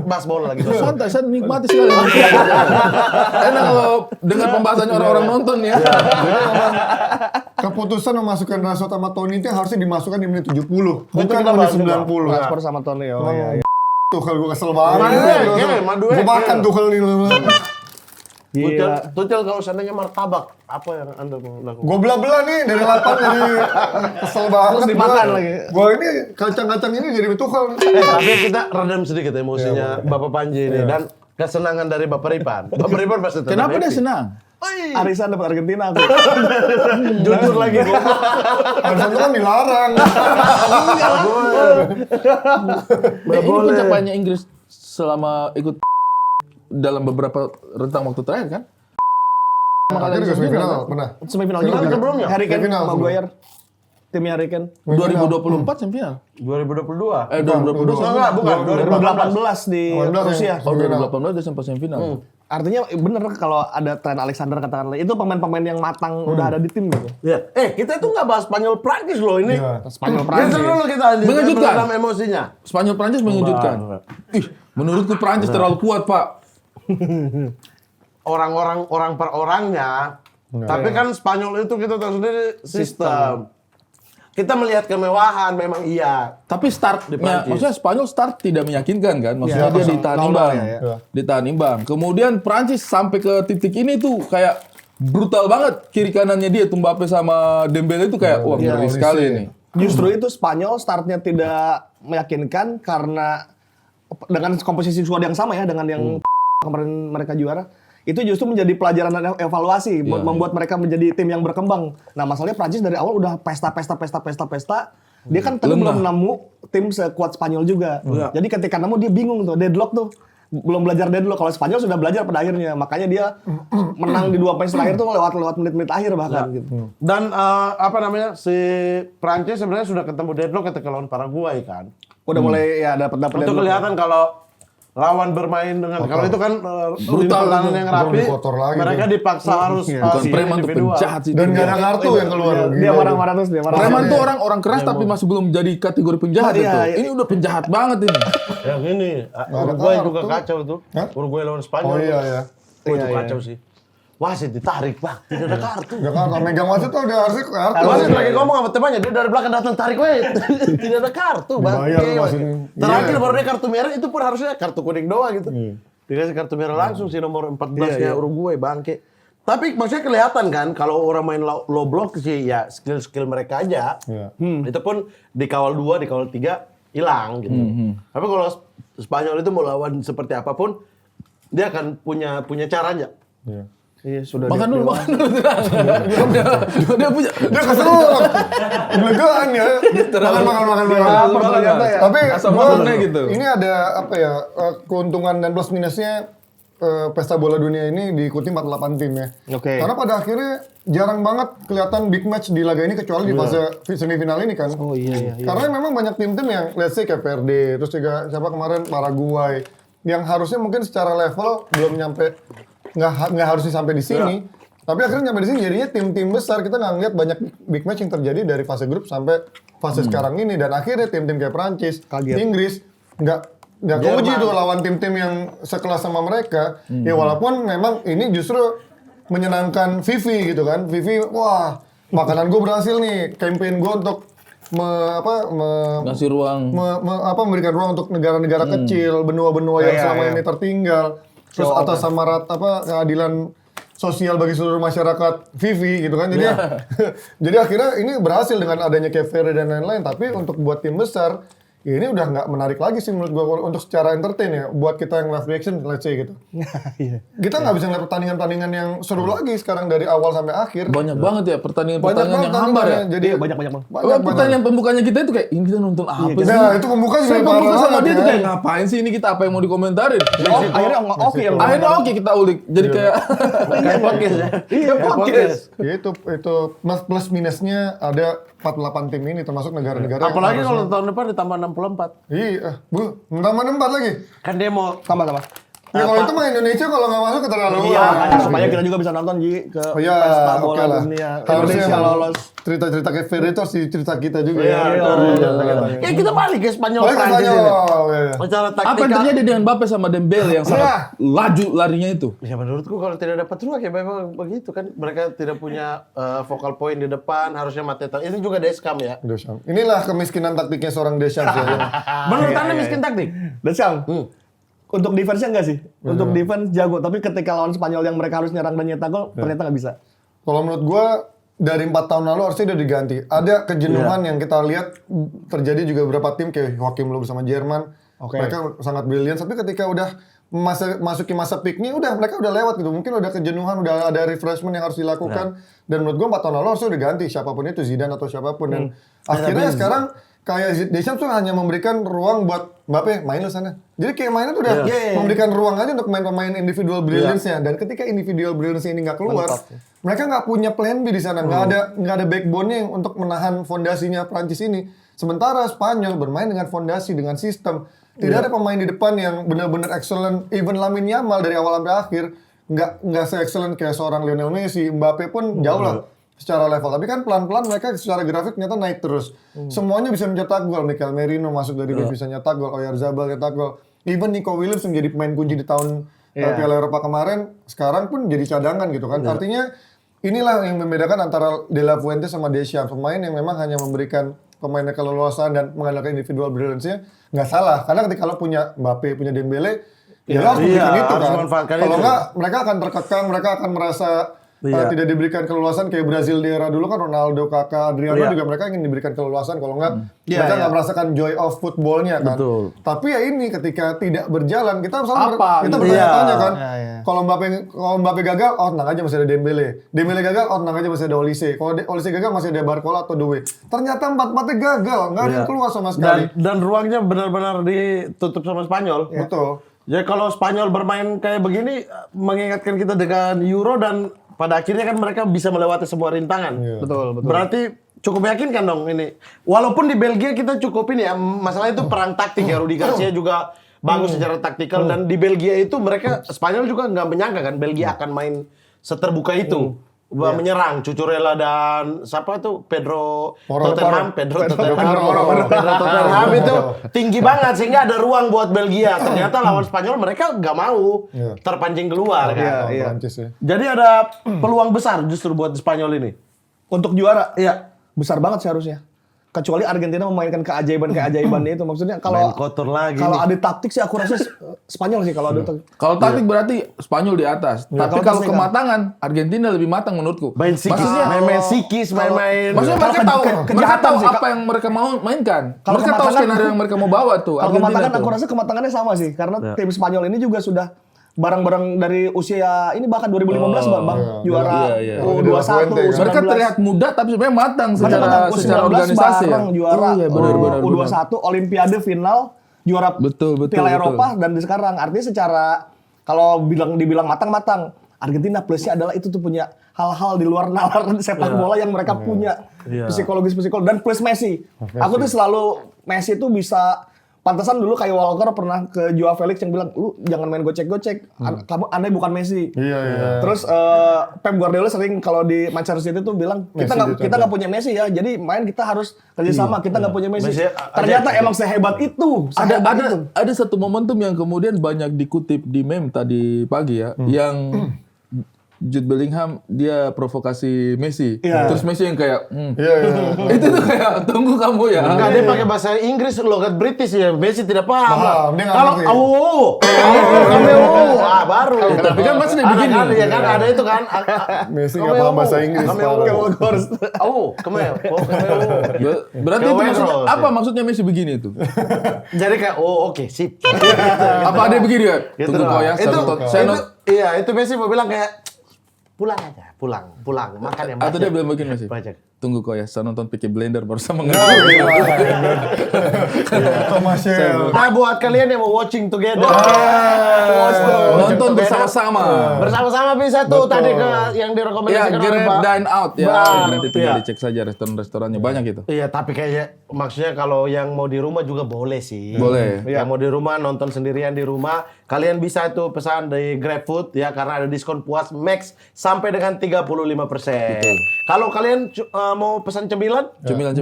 Bahas bola lagi. Santai, saya nikmati sekali. Enak kalau dengar pembahasannya orang-orang nonton ya. Keputusan memasukkan Rashford sama Tony itu harusnya dimasukkan di menit 70, bukan kita menit bahas juga. 90. Rashford sama Tony. Oh iya. Tuchel gue kesel banget. Madueke. Gue makan Tuchel nih. Gila. Tuchel kalau seandainya martabak, apa yang Anda mau lakukan? Gue belah-belah nih dari 8 jadi kesel banget. Terus dimakan gua. lagi. Gue ini kacang-kacang ini jadi Tuchel. Tapi kita redam sedikit emosinya Bapak Panji ini dan kesenangan dari Bapak Ripan. Bapak Ripan pasti tetap Kenapa dia happy. senang? Arisan dapat Argentina aku. Jujur lagi gua. Harusnya itu kan dilarang. Ini pencapaiannya Inggris selama ikut dalam beberapa rentang waktu terakhir kan? Akhirnya juga semifinal pernah. Semifinal Semifinal juga. sebelumnya? Harry Kane Semifinal sama sebelum. Maguire. timnya Harry Kane? 2024 semifinal. 2022. 2022. Bukan. 2018 di 18 Rusia. Oh, 2018 udah sampai semifinal. Artinya bener kalau ada Trent Alexander katakanlah itu pemain-pemain yang matang udah ada di tim gitu. Ya. Kita tuh nggak bahas Spanyol Prancis loh ini. Iya. Spanyol Kita Prancis. dulu kita Mengejutkan. dalam emosinya. Spanyol Prancis mengejutkan. Ih, menurutku Prancis terlalu kuat, Pak. Orang per orangnya. Tapi kan Spanyol itu kita tahu sendiri sistem. Kita melihat kemewahan memang iya. Tapi startnya, Prancis. maksudnya Spanyol start tidak meyakinkan kan? Maksudnya Iya, dia ditahan 0-0 imbang. ya. Ditahan imbang. Kemudian Prancis sampai ke titik ini tuh kayak brutal banget. Kiri kanannya dia, Mbappe sama Dembele itu kayak, wah ngeri sekali nih. Justru itu Spanyol startnya tidak meyakinkan karena dengan komposisi squad yang sama ya dengan yang kemarin mereka juara. Itu justru menjadi pelajaran dan evaluasi buat membuat mereka menjadi tim yang berkembang. Nah, masalahnya Prancis dari awal udah pesta. Dia kan tadi belum nemu tim sekuat Spanyol juga. Jadi ketika nemu dia bingung tuh, deadlock tuh. Belum belajar deadlock. Kalau Spanyol sudah belajar pada akhirnya. Makanya dia menang di 2 match terakhir tuh lewat menit-menit akhir bahkan gitu. Dan si Prancis sebenarnya sudah ketemu deadlock ketika lawan Paraguay kan. Udah mulai ya dapat Untuk deadlock. kelihatan kalau lawan bermain dengan kalau itu kan Brutal pertahanan yang rapi, Belum kotor lagi mereka tuh. dipaksa harus Bukan preman tuh individual. penjahat sih. Dan gak ada kartu yang keluar. Dia Gila marah-marah terus dia marah. Preman tuh orang keras tapi masih belum jadi kategori penjahat Iya, itu. iya. Ini udah penjahat banget ini. Yang ini Uruguay juga kacau tuh. Uruguay lawan Spanyol. Oh iya ya. Itu kacau sih. Wasit ditarik, Pak. Tidak ada kartu. Gak kartu, megang wasit tuh udah harusnya kartu. Wasit lagi ngomong sama temannya, dia dari belakang datang tarik weh. Tidak ada kartu, Bang. Bayar wasit ini. Terakhir Iya. baru dia kartu merah, itu pun harusnya kartu kuning doang gitu. Dikasih kartu merah langsung sih nomor 14-nya Uruguay, bangke. Tapi maksudnya kelihatan kan kalau orang main low block sih ya skill mereka aja. Iya. Itu pun dikawal 2, dikawal 3 hilang gitu. Tapi kalau Spanyol itu mau lawan seperti apapun dia akan punya caranya. Iya. Iya, sudah. Makan dulu. Dia punya. Dia keselak. Belegaan ya. Makan. ternyata ya. Tapi Asam gua- lambungnya gitu. Ini ada apa ya, keuntungan dan plus minusnya pesta bola dunia ini diikuti 48 tim ya. Oke. Karena pada akhirnya jarang banget kelihatan big match di laga ini kecuali di fase semifinal ini kan. Oh iya. Karena memang banyak tim-tim yang let's say kayak PRD, terus juga siapa kemarin Paraguay yang harusnya mungkin secara level belum nyampe, nggak harusnya sampai di sini. Tapi akhirnya nyampe di sini jadinya tim-tim besar. Kita nggak ngeliat banyak big match yang terjadi dari fase grup sampai fase sekarang ini, dan akhirnya tim-tim kayak Prancis, Kaget. Inggris nggak keuji tuh lawan tim-tim yang sekelas sama mereka. Ya walaupun memang ini justru menyenangkan Vivi gitu kan. Vivi, wah makanan gue berhasil nih, campaign gue untuk Ngasih ruang. memberikan ruang untuk negara-negara kecil, benua-benua yang selama ini tertinggal. Terus atas samarat keadilan sosial bagi seluruh masyarakat Vivi gitu kan. Jadi jadi akhirnya ini berhasil dengan adanya Cape Verde dan lain-lain. Tapi untuk buat tim besar ini udah nggak menarik lagi sih menurut gua untuk secara entertain ya, buat kita yang live reaction let's say gitu. Iya. Kita nggak bisa ngeliat pertandingan-pertandingan yang seru lagi sekarang dari awal sampai akhir. Banyak banget ya Banyak pertandingan-pertandingan banget yang hambar ya. pertandingannya. Jadi Iya, banyak banget. Pertandingan pembukanya kita itu kayak, ini kita nonton apa sih? Nah, itu pembuka juga Saya parah pembuka sama banget dia tuh ya. kayak, ngapain sih ini kita, apa yang mau dikomentarin? Akhirnya oke yang Akhirnya oke kita ulik. Jadi kayak Kayak podcast ya. iya podcast. itu plus minusnya ada 48 tim ini termasuk negara-negara. yang Apalagi harusnya- kalau tahun depan ditambah 64. Iya, Bu, nambah 4 lagi. Kan dia mau sama-sama. Ya kalau itu mah Indonesia kalau nggak masuk keterlaluan. Iya, makanya supaya kita juga bisa nonton ke Oh iya, pesta oke bola lah. dunia. Harusnya Indonesia lolos. cerita-cerita kayak Ferry itu harus cerita kita juga ya. Ya kita balik ke Spanyol Balik ke Prancis ini. Spanyol, iya. Secara Apa yang taktikal. terjadi dengan Mbappe sama Dembele yang sangat laju larinya itu? Ya menurutku kalau tidak dapat ruang ya memang begitu kan. Mereka tidak punya focal point di depan, harusnya Mateta. Ini juga Deskam ya. Deschamps. Inilah kemiskinan taktiknya seorang Deschamps ya. Menurut Anda miskin taktik? Deschamps. Untuk defense-nya enggak sih? Untuk defense jago, tapi ketika lawan Spanyol yang mereka harus nyerang dan nyetak gol, ternyata nggak bisa. Kalau menurut gua dari 4 tahun lalu harusnya udah diganti. Ada kejenuhan yang kita lihat terjadi juga beberapa tim kayak Joachim Löw bersama Jerman. Oke. Mereka sangat brilian, tapi ketika udah masuki masa peaknya udah mereka udah lewat gitu. Mungkin udah kejenuhan, udah ada refreshment yang harus dilakukan. Dan menurut gua 4 tahun lalu harusnya udah ganti siapapun itu, Zidane atau siapapun. Dan akhirnya sekarang kayak Deschamps tuh hanya memberikan ruang buat Mbappe main lu sana. Jadi kayak mainnya tuh udah memberikan ruang aja untuk pemain-pemain individual brilliance-nya. Dan ketika individual brilliance ini nggak keluar, mereka nggak punya plan B di sana. Nggak ada backbone-nya yang untuk menahan fondasinya Prancis ini. Sementara Spanyol bermain dengan fondasi, dengan sistem. Tidak ada pemain di depan yang benar-benar excellent. Even Lamine Yamal dari awal sampai akhir nggak se-excellent kayak seorang Lionel Messi. Mbappe pun jauh lah secara level. Tapi kan pelan-pelan mereka secara grafik ternyata naik terus. Semuanya bisa mencetak gol. Mikel Merino masuk dari bench bisa nyetak gol. Oyarzabal nyetak gol. Even Nico Williams yang jadi pemain kunci di tahun Piala Eropa kemarin, sekarang pun jadi cadangan gitu kan. Artinya inilah yang membedakan antara De La Fuente sama Deschamps. Pemain yang memang hanya memberikan pemainnya keleluasan dan mengandalkan individual brilliance-nya. Nggak salah. Karena ketika lo punya Mbappe, punya Dembele, ya lo harus memberikan itu harus kan. memanfaatkan Kalau itu. nggak, mereka akan terkekang, mereka akan merasa tidak diberikan keleluasan kayak Brazil di era dulu kan Ronaldo, Kakak, Adriano juga mereka ingin diberikan keleluasan. Kalau nggak, mereka nggak merasakan joy of footballnya kan. Betul. Tapi ya ini ketika tidak berjalan, kita selalu Apa? kita bertanya-tanya kan. Kalau Mbappe gagal, oh tenang aja masih ada Dembele. Dembele gagal, oh tenang aja masih ada Olise. Kalau Olise gagal masih ada Barcola atau Doué. Ternyata empat-empatnya gagal, nggak ada yang keluar sama sekali. Dan ruangnya benar-benar ditutup sama Spanyol. Betul. Jadi kalau Spanyol bermain kayak begini mengingatkan kita dengan Euro dan pada akhirnya kan mereka bisa melewati semua rintangan. Betul. Berarti cukup meyakinkan dong ini. Walaupun di Belgia kita cukup ini ya, masalah itu perang taktik ya. Rudi Garcia juga bagus secara taktikal dan di Belgia itu mereka Spanyol juga nggak menyangka kan Belgia akan main seterbuka itu. Menyerang Cucurella dan siapa tuh Pedro Tottenham itu tinggi banget sehingga ada ruang buat Belgia. Ternyata lawan Spanyol mereka nggak mau terpancing keluar kan. Prancis ya. Jadi ada peluang besar justru buat Spanyol ini. Untuk juara, Iya. besar banget seharusnya. Kecuali Argentina memainkan keajaiban itu. Maksudnya kalau Main kotor lagi kalau nih. ada taktik sih aku rasa Spanyol sih kalau ada taktik. Kalau taktik berarti Spanyol di atas. Tapi kalau kematangan Argentina lebih matang menurutku. Main psikis, Maksudnya- main psikis, main. Maksudnya mereka Kalau tahu, kejahatan mereka tahu sih, apa yang mereka mau mainkan. Kalau Mereka tahu kematangan- skenario yang mereka mau bawa tuh. Kalau Argentina kematangan tuh. aku rasa kematangannya sama sih karena tim Spanyol ini juga sudah barang-barang dari usia ini bahkan 2015 Bang juara Iya. U21 Mereka Mereka terlihat muda tapi sebenarnya matang secara U19 organisasi ya. bareng juara benar. U21 Olimpiade final juara Betul. Piala Eropa dan sekarang artinya secara kalau dibilang matang-matang Argentina plusnya adalah itu tuh punya hal-hal di luar nalar sepak bola yang mereka punya psikologis dan plus Messi. Aku tuh selalu Messi tuh bisa pantesan dulu kayak Walker pernah ke Joao Felix yang bilang lu jangan main gocek-gocek, kamu Anda bukan Messi. Iya. Terus Pep Guardiola sering kalau di Manchester City tuh bilang kita nggak punya Messi ya, jadi main kita harus kerjasama, kita nggak punya Messi. Ternyata emang sehebat itu. Ada satu momentum yang kemudian banyak dikutip di meme tadi pagi ya, yang Jude Bellingham dia provokasi Messi, terus Messi yang kayak, itu tuh kayak tunggu kamu ya. Enggak, dia pakai bahasa Inggris, logat British ya. Messi tidak paham. Dia nggak Kalau ngerti. baru. Tapi kan masih dia begini. Ya kan ada itu kan. Messi nggak paham bahasa Inggris. Berarti itu maksudnya apa? Maksudnya Messi begini itu? Jadi kayak oke, sip. Apa ada begini ya? Gitu Tunggu loh. kau ya, Itu Messi mau bilang kayak pulang aja, pulang, makan ya. Atau dia bilang begini Messi. Baca. Tunggu kau ya, saya nonton Peaky Blender baru sama Komersial. Nah, buat kalian yang mau watching together, nonton bersama-sama. Bersama-sama bisa tuh tadi ke yang Ya, direkomendasikan oleh Grand Pak. Dine Out ya. Bang, Nanti tinggal iya. dicek saja restoran-restorannya banyak itu. Iya, tapi kayaknya maksudnya kalau yang mau di rumah juga boleh sih. Boleh. Yang mau di rumah nonton sendirian di rumah, kalian bisa tuh pesan dari GrabFood ya karena ada diskon puas max sampai dengan 35%. Kalau kalian mau pesan cemilan,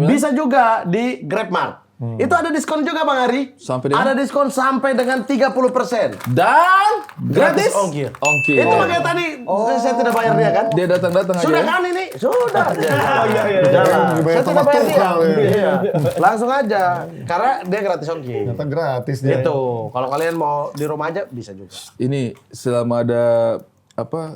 bisa juga di GrabMart. Itu ada diskon juga Bang Ari. Sampai dengan? Ada diskon sampai dengan 30%. Dan gratis ongkir. Ongkir. Itu makanya tadi saya tidak bayar dia kan? Dia datang-datang aja. Sudah ya? kan ini? Sudah. Oh iya. Jalan. Dibayar Saya tidak sama bayar dia. tukang, ya. Iya. Langsung aja. Karena dia gratis ongkir. Ternyata gratis dia. Gitu. Kalau kalian mau di rumah aja bisa juga. Ini selama ada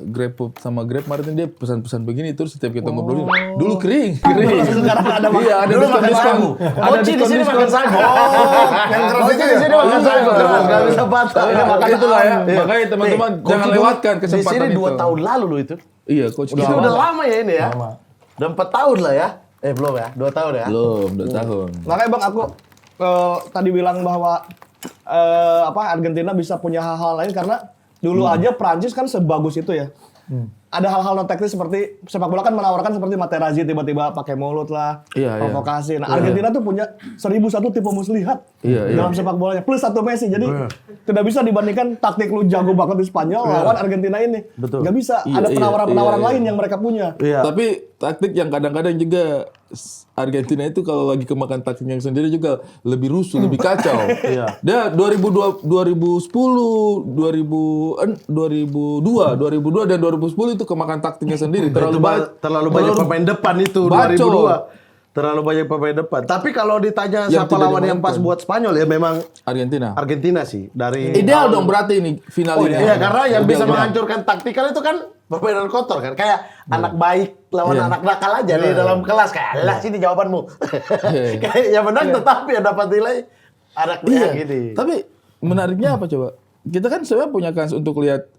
GrabFood sama GrabMart ini dia pesan-pesan begini terus setiap kita ngobrolin. Dulu kering. Sekarang ada Iya, ada Dulu makan diskon. sagu. Koci di sini makan sagu. Yang keras Koci itu di ya? sini makan sagu. Gak bisa patah. Itulah ya. Makanya teman-teman jangan lewatkan Di kesempatan sini itu. 2 tahun lalu loh itu. Iya, coach. Itu udah lama ya ini ya. Udah 4 tahun lah ya. Belum ya, 2 tahun ya. Belum 2 tahun. Makanya Bang aku tadi bilang bahwa Argentina bisa punya hal-hal lain karena dulu aja Prancis kan sebagus itu ya. Ada hal-hal non teknis seperti sepak bola kan menawarkan seperti Materazzi tiba-tiba pakai mulut lah, Iya, iya. provokasi. Nah, Argentina tuh punya 1001 tipe muslihat Iya, iya. dalam sepak bolanya plus 1 Messi. Jadi tidak bisa dibandingkan taktik lu jago banget di Spanyol lawan Argentina ini. Betul. Nggak bisa. Iya, Ada iya, penawaran-penawaran iya, iya. lain yang mereka punya. Iya. Tapi taktik yang kadang-kadang juga Argentina itu kalau lagi kemakan taktiknya sendiri juga lebih rusuh, lebih kacau. Iya. Dia 2002 dan 2010 itu kemakan taktiknya sendiri. Terlalu banyak pemain depan itu Baco. 2002. Terlalu banyak pemain depan. Tapi kalau ditanya Yang siapa tidak lawan yang pas dimainkan. buat Spanyol ya memang Argentina. Argentina sih dari Ideal dong berarti ini final ini. Iya, karena yang Ideal bisa banget. menghancurkan taktikal itu kan permainan kotor kan. Kayak anak baik lawan Iya. anak nakal aja di dalam kelas. Kayak, alah sini jawabanmu. Kayak yang menang tetapi yang dapat nilai anaknya Iya. gini. Tapi menariknya apa coba? Kita kan sebenarnya punya kans untuk lihat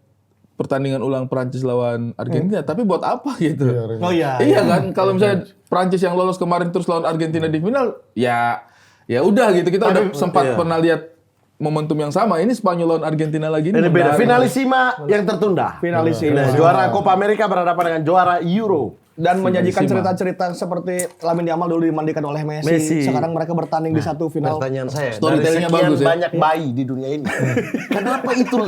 pertandingan ulang Prancis lawan Argentina, tapi buat apa gitu? Oh iya. Iya kan, kalau misalnya Prancis yang lolos kemarin terus lawan Argentina di final, ya udah gitu. Kita udah sempat pernah lihat momentum yang sama. Ini Spanyol lawan Argentina lagi. Ini beda. menarik. Finalisima yang tertunda. Finalisima. Juara Copa America berhadapan dengan juara Euro. Dan menyajikan Finalisima. cerita-cerita seperti Lamine Yamal dulu dimandikan oleh Messi. Messi. Sekarang mereka bertanding di satu final. Pertanyaan saya, dari Storytellingnya sekian bagus ya. banyak bayi di dunia ini, kenapa itu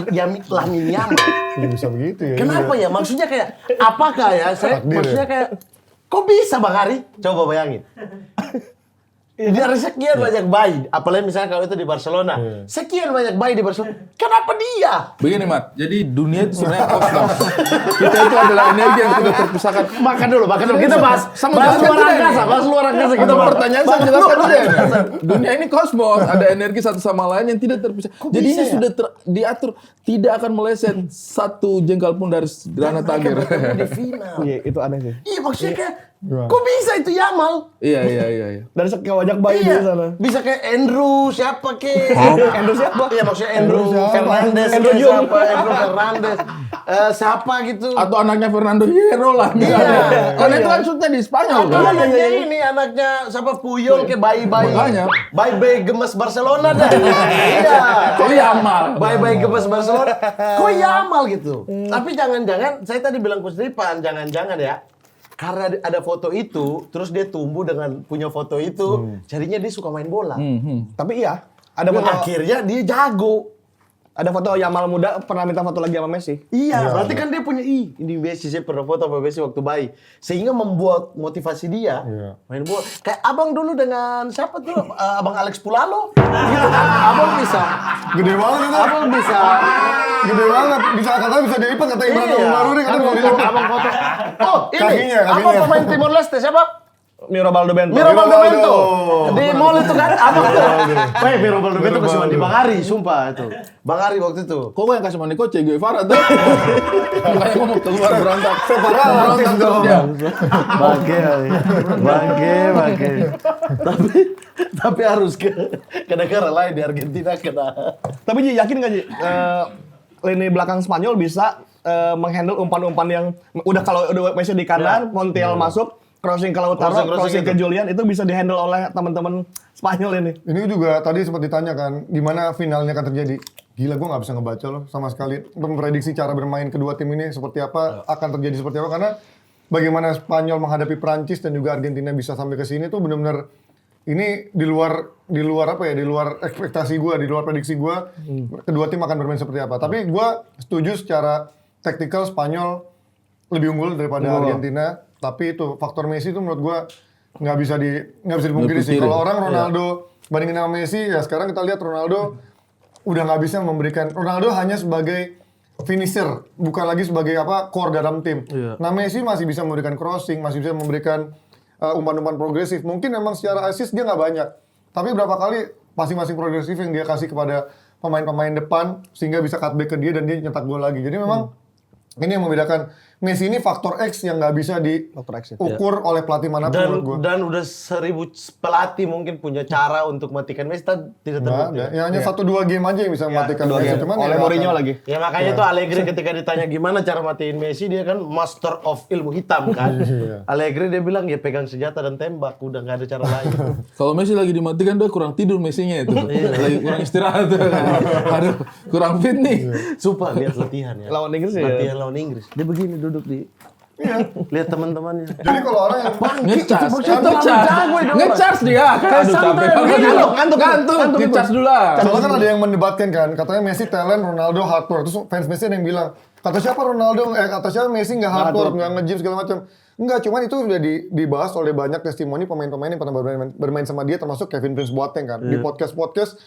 Lamine Yamal? Ini bisa begitu ya. Kenapa ya? Maksudnya kayak, apakah ya? Saya Takdir maksudnya kayak, kok bisa Bang Hari? Coba bayangin. Dari sekian banyak bayi, apalagi misalnya kalau itu di Barcelona, sekian banyak bayi di Barcelona, kenapa dia? Begini Mat, jadi dunia itu sebenarnya kosmos. Kita itu adalah energi yang sudah terpisahkan. Makan dulu. Kita bahas Sama bahas jelaskan luar dulu angkasa, ini. bahas luar angkasa. Kita Untuk bahas pertanyaan saya jelaskan dulu ya. Dunia ini kosmos, ada energi satu sama lain yang tidak terpisah. Jadi bisa ini ya? sudah diatur, tidak akan meleset satu jengkal pun dari granat tagir. di final. Iya, itu aneh sih. Iya maksudnya kayak, kok bisa itu Yamal? Iya. Dari sekian banyak bayi di sana. Bisa kayak Andrew siapa ke? Andrew siapa? Iya maksudnya Andrew Fernandes, Andrew kayak Jung. siapa? Andrew Fernandes, siapa gitu? Atau anaknya Fernando Hierro lah. Karena itu kan shootnya di Spanyol Atau kan. anaknya ini, anaknya siapa Puyol kayak bayi-bayi. Makanya. Bayi-bayi gemes Barcelona dah. Iya. Kok Yamal? Bayi-bayi gemes Barcelona. Kok Yamal gitu? Tapi jangan-jangan, saya tadi bilang Coach Ripan, jangan-jangan ya. Karena ada foto itu, terus dia tumbuh dengan punya foto itu, jadinya dia suka main bola. Tapi iya, ada Dan foto akhirnya dia jago. ada foto Yamal muda pernah minta foto lagi sama Messi. Iya, berarti kan dia punya ini Messi, saya pernah foto sama Messi waktu bayi. Sehingga membuat motivasi dia main bola. Kayak abang dulu dengan siapa tuh? Abang Alex Pulalo. Gitu kan? Abang bisa. Gede banget itu. Abang bisa. Gede banget. Bisa katanya bisa dilipat kata Ibrahim baru nih Kan kan. waktu abang foto. Oh, ini. Kakinya. Abang pemain Timor Leste siapa? Mirobaldo Bento. Mirobaldo Bento. Di mall itu kan abang tuh. Weh, Mirobaldo Bento kasih mandi Bang Ari, sumpah itu. Bang Ari waktu itu. Kok gue yang kasih mandi Che Guevara tuh? Makanya gue mau keluar berontak. Separatis Berontak terus dong. dia. Bangke. Tapi harus ke negara lain di Argentina kena. Tapi Ji, yakin nggak Ji? Lini belakang Spanyol bisa menghandle umpan-umpan yang udah kalau udah Messi di kanan, Montiel masuk, crossing ke Lautaro, crossing ke Julian itu bisa dihandle oleh teman-teman Spanyol ini. Ini juga tadi sempat ditanya kan, di mana finalnya akan terjadi. Gila, gue nggak bisa ngebaca loh sama sekali. Memprediksi cara bermain kedua tim ini seperti apa, akan terjadi seperti apa. Karena bagaimana Spanyol menghadapi Prancis dan juga Argentina bisa sampai ke sini tuh benar-benar ini di luar apa ya, di luar ekspektasi gue, di luar prediksi gue. Kedua tim akan bermain seperti apa. Tapi gue setuju secara taktikal Spanyol lebih unggul daripada Argentina. Tapi itu faktor Messi itu menurut gue nggak bisa dipungkiri sih. Kalau orang Ronaldo bandingin sama Messi, ya sekarang kita lihat Ronaldo udah nggak bisa memberikan. Ronaldo hanya sebagai finisher, bukan lagi sebagai core dalam tim. Nah Messi masih bisa memberikan crossing, masih bisa memberikan umpan-umpan progresif. Mungkin memang secara assist dia nggak banyak, tapi berapa kali masing-masing progresif yang dia kasih kepada pemain-pemain depan sehingga bisa cutback ke dia dan dia nyetak gol lagi. Jadi memang ini yang membedakan Messi ini faktor X yang nggak bisa Faktor X, ya. diukur oleh pelatih manapun menurut gue. Dan udah 1000 pelatih mungkin punya cara untuk matikan Messi, tidak terbukti. Ya hanya 1 2 game aja yang bisa mematikan Dua Messi. game. Cuman Oleh ya Mourinho akan- lagi. Ya makanya tuh Allegri ketika ditanya gimana cara matiin Messi, dia kan master of ilmu hitam kan. Allegri dia bilang ya pegang senjata dan tembak, udah nggak ada cara lain. Kalau Messi lagi dimatikan dia kurang tidur Messinya itu. Lagi kurang istirahat tuh. Aduh, kurang fit nih. Sumpah lihat latihan ya. Lawan Inggris ya. Latihan lawan Inggris. Dia begini duduk di lihat teman-temannya. Jadi kalau orang yang Ngecas dia. Aduh capek banget. Ngantuk. Ngecas dulu lah. soalnya kan ada yang mendebatkan kan, katanya Messi talent, Ronaldo hard work. Terus fans Messi ada yang bilang, kata siapa Ronaldo, kata siapa Messi nggak hard work, nggak nge-gym segala macam. Enggak, cuman itu udah dibahas oleh banyak testimoni pemain-pemain yang pernah bermain sama dia, termasuk Kevin Prince Boateng kan. Di podcast-podcast,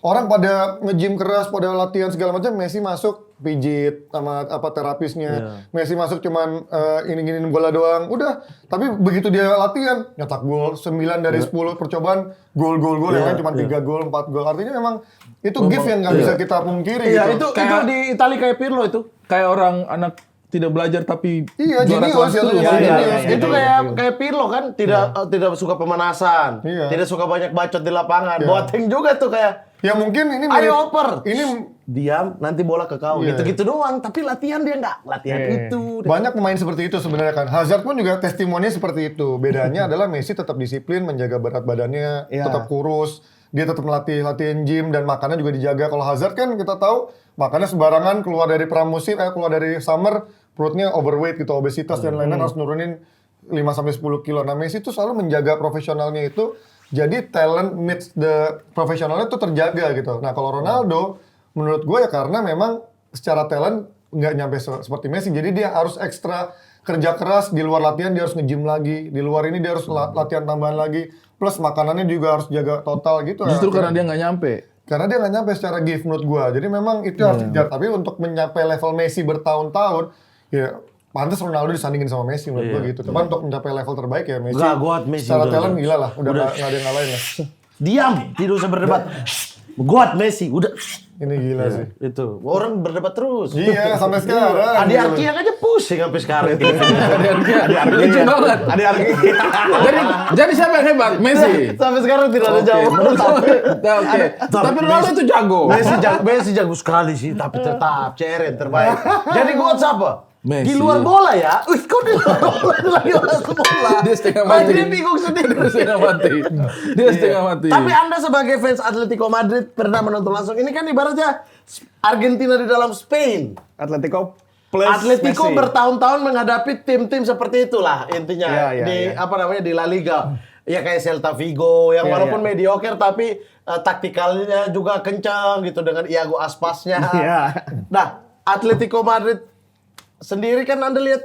orang pada nge-gym keras, pada latihan segala macam, Messi masuk pijit sama terapisnya. Messi masuk cuman ini bola doang. Udah, tapi begitu dia latihan nyetak gol 9 dari 10 percobaan, gol yang lain cuma 3 gol, 4 gol. Artinya memang itu gift yang nggak bisa kita pungkiri Iya, gitu. itu di Italia kayak Pirlo itu. Kayak orang anak tidak belajar tapi Iya, juara jenius, kelas ya, terus. jenius. Itu kayak Pirlo kan tidak suka pemanasan, Iya. tidak suka banyak bacot di lapangan. Boateng juga tuh kayak Ya mungkin ini ayo oper. Ini Diam, nanti bola ke kau. Iya. Gitu-gitu doang, tapi latihan dia nggak. Latihan itu. banyak pemain seperti itu sebenarnya kan. Hazard pun juga testimoni seperti itu. Bedanya adalah Messi tetap disiplin, menjaga berat badannya, Iya. tetap kurus. Dia tetap latihan gym dan makannya juga dijaga. Kalau Hazard kan kita tahu makannya sembarangan, keluar dari pramusim, keluar dari summer, perutnya overweight gitu, obesitas dan lain-lain, harus nurunin 5-10 kilo. Nah Messi tuh selalu menjaga profesionalnya itu. Jadi talent meets the profesionalnya tuh terjaga gitu. Nah kalau Ronaldo, menurut gue ya karena memang secara talent nggak nyampe seperti Messi. Jadi dia harus ekstra kerja keras, di luar latihan dia harus nge-gym lagi. Di luar ini dia harus latihan tambahan lagi. Plus makanannya juga harus jaga total gitu. Justru ya. karena dia nggak nyampe. Karena dia nggak nyampe secara gift menurut gue. Jadi memang itu harus dikejar. Tapi untuk mencapai level Messi bertahun-tahun, ya pantas Ronaldo disandingin sama Messi menurut gue gitu. Cuman untuk mencapai level terbaik ya Messi. Nggak, gua Messi secara udah- talent gila lah. Udah nggak ada yang ngalahin lah. Diam, tidak usah berdebat. Goat Messi, udah. Ini gila sih. Itu orang berdebat terus. Iya, sampai sekarang. Adi Arki yang aja pusing sampai sekarang. Lucu banget. Ada Arki. Jadi siapa yang hebat? Messi. Sampai sekarang tidak ada jawaban. Oke. Tapi Ronaldo itu jago. Messi jago sekali sih, tapi tetap CR yang terbaik. Jadi goat siapa? Messi. Di luar bola ya? Kok di luar bola? Lagi bahas bola. Dia setengah mati. Dia bingung sendiri. Dia setengah mati. Dia setengah mati. Tapi Anda sebagai fans Atletico Madrid pernah menonton langsung. Ini kan ibaratnya Argentina di dalam Spain. Atletico plus Atletico Messi. bertahun-tahun menghadapi tim-tim seperti itulah intinya Iya, di iya. apa namanya di La Liga. Ya kayak Celta Vigo yang Iya, walaupun iya. mediocre tapi taktikalnya juga kencang gitu dengan Iago Aspasnya. Iya. Nah, Atletico Madrid sendiri kan Anda lihat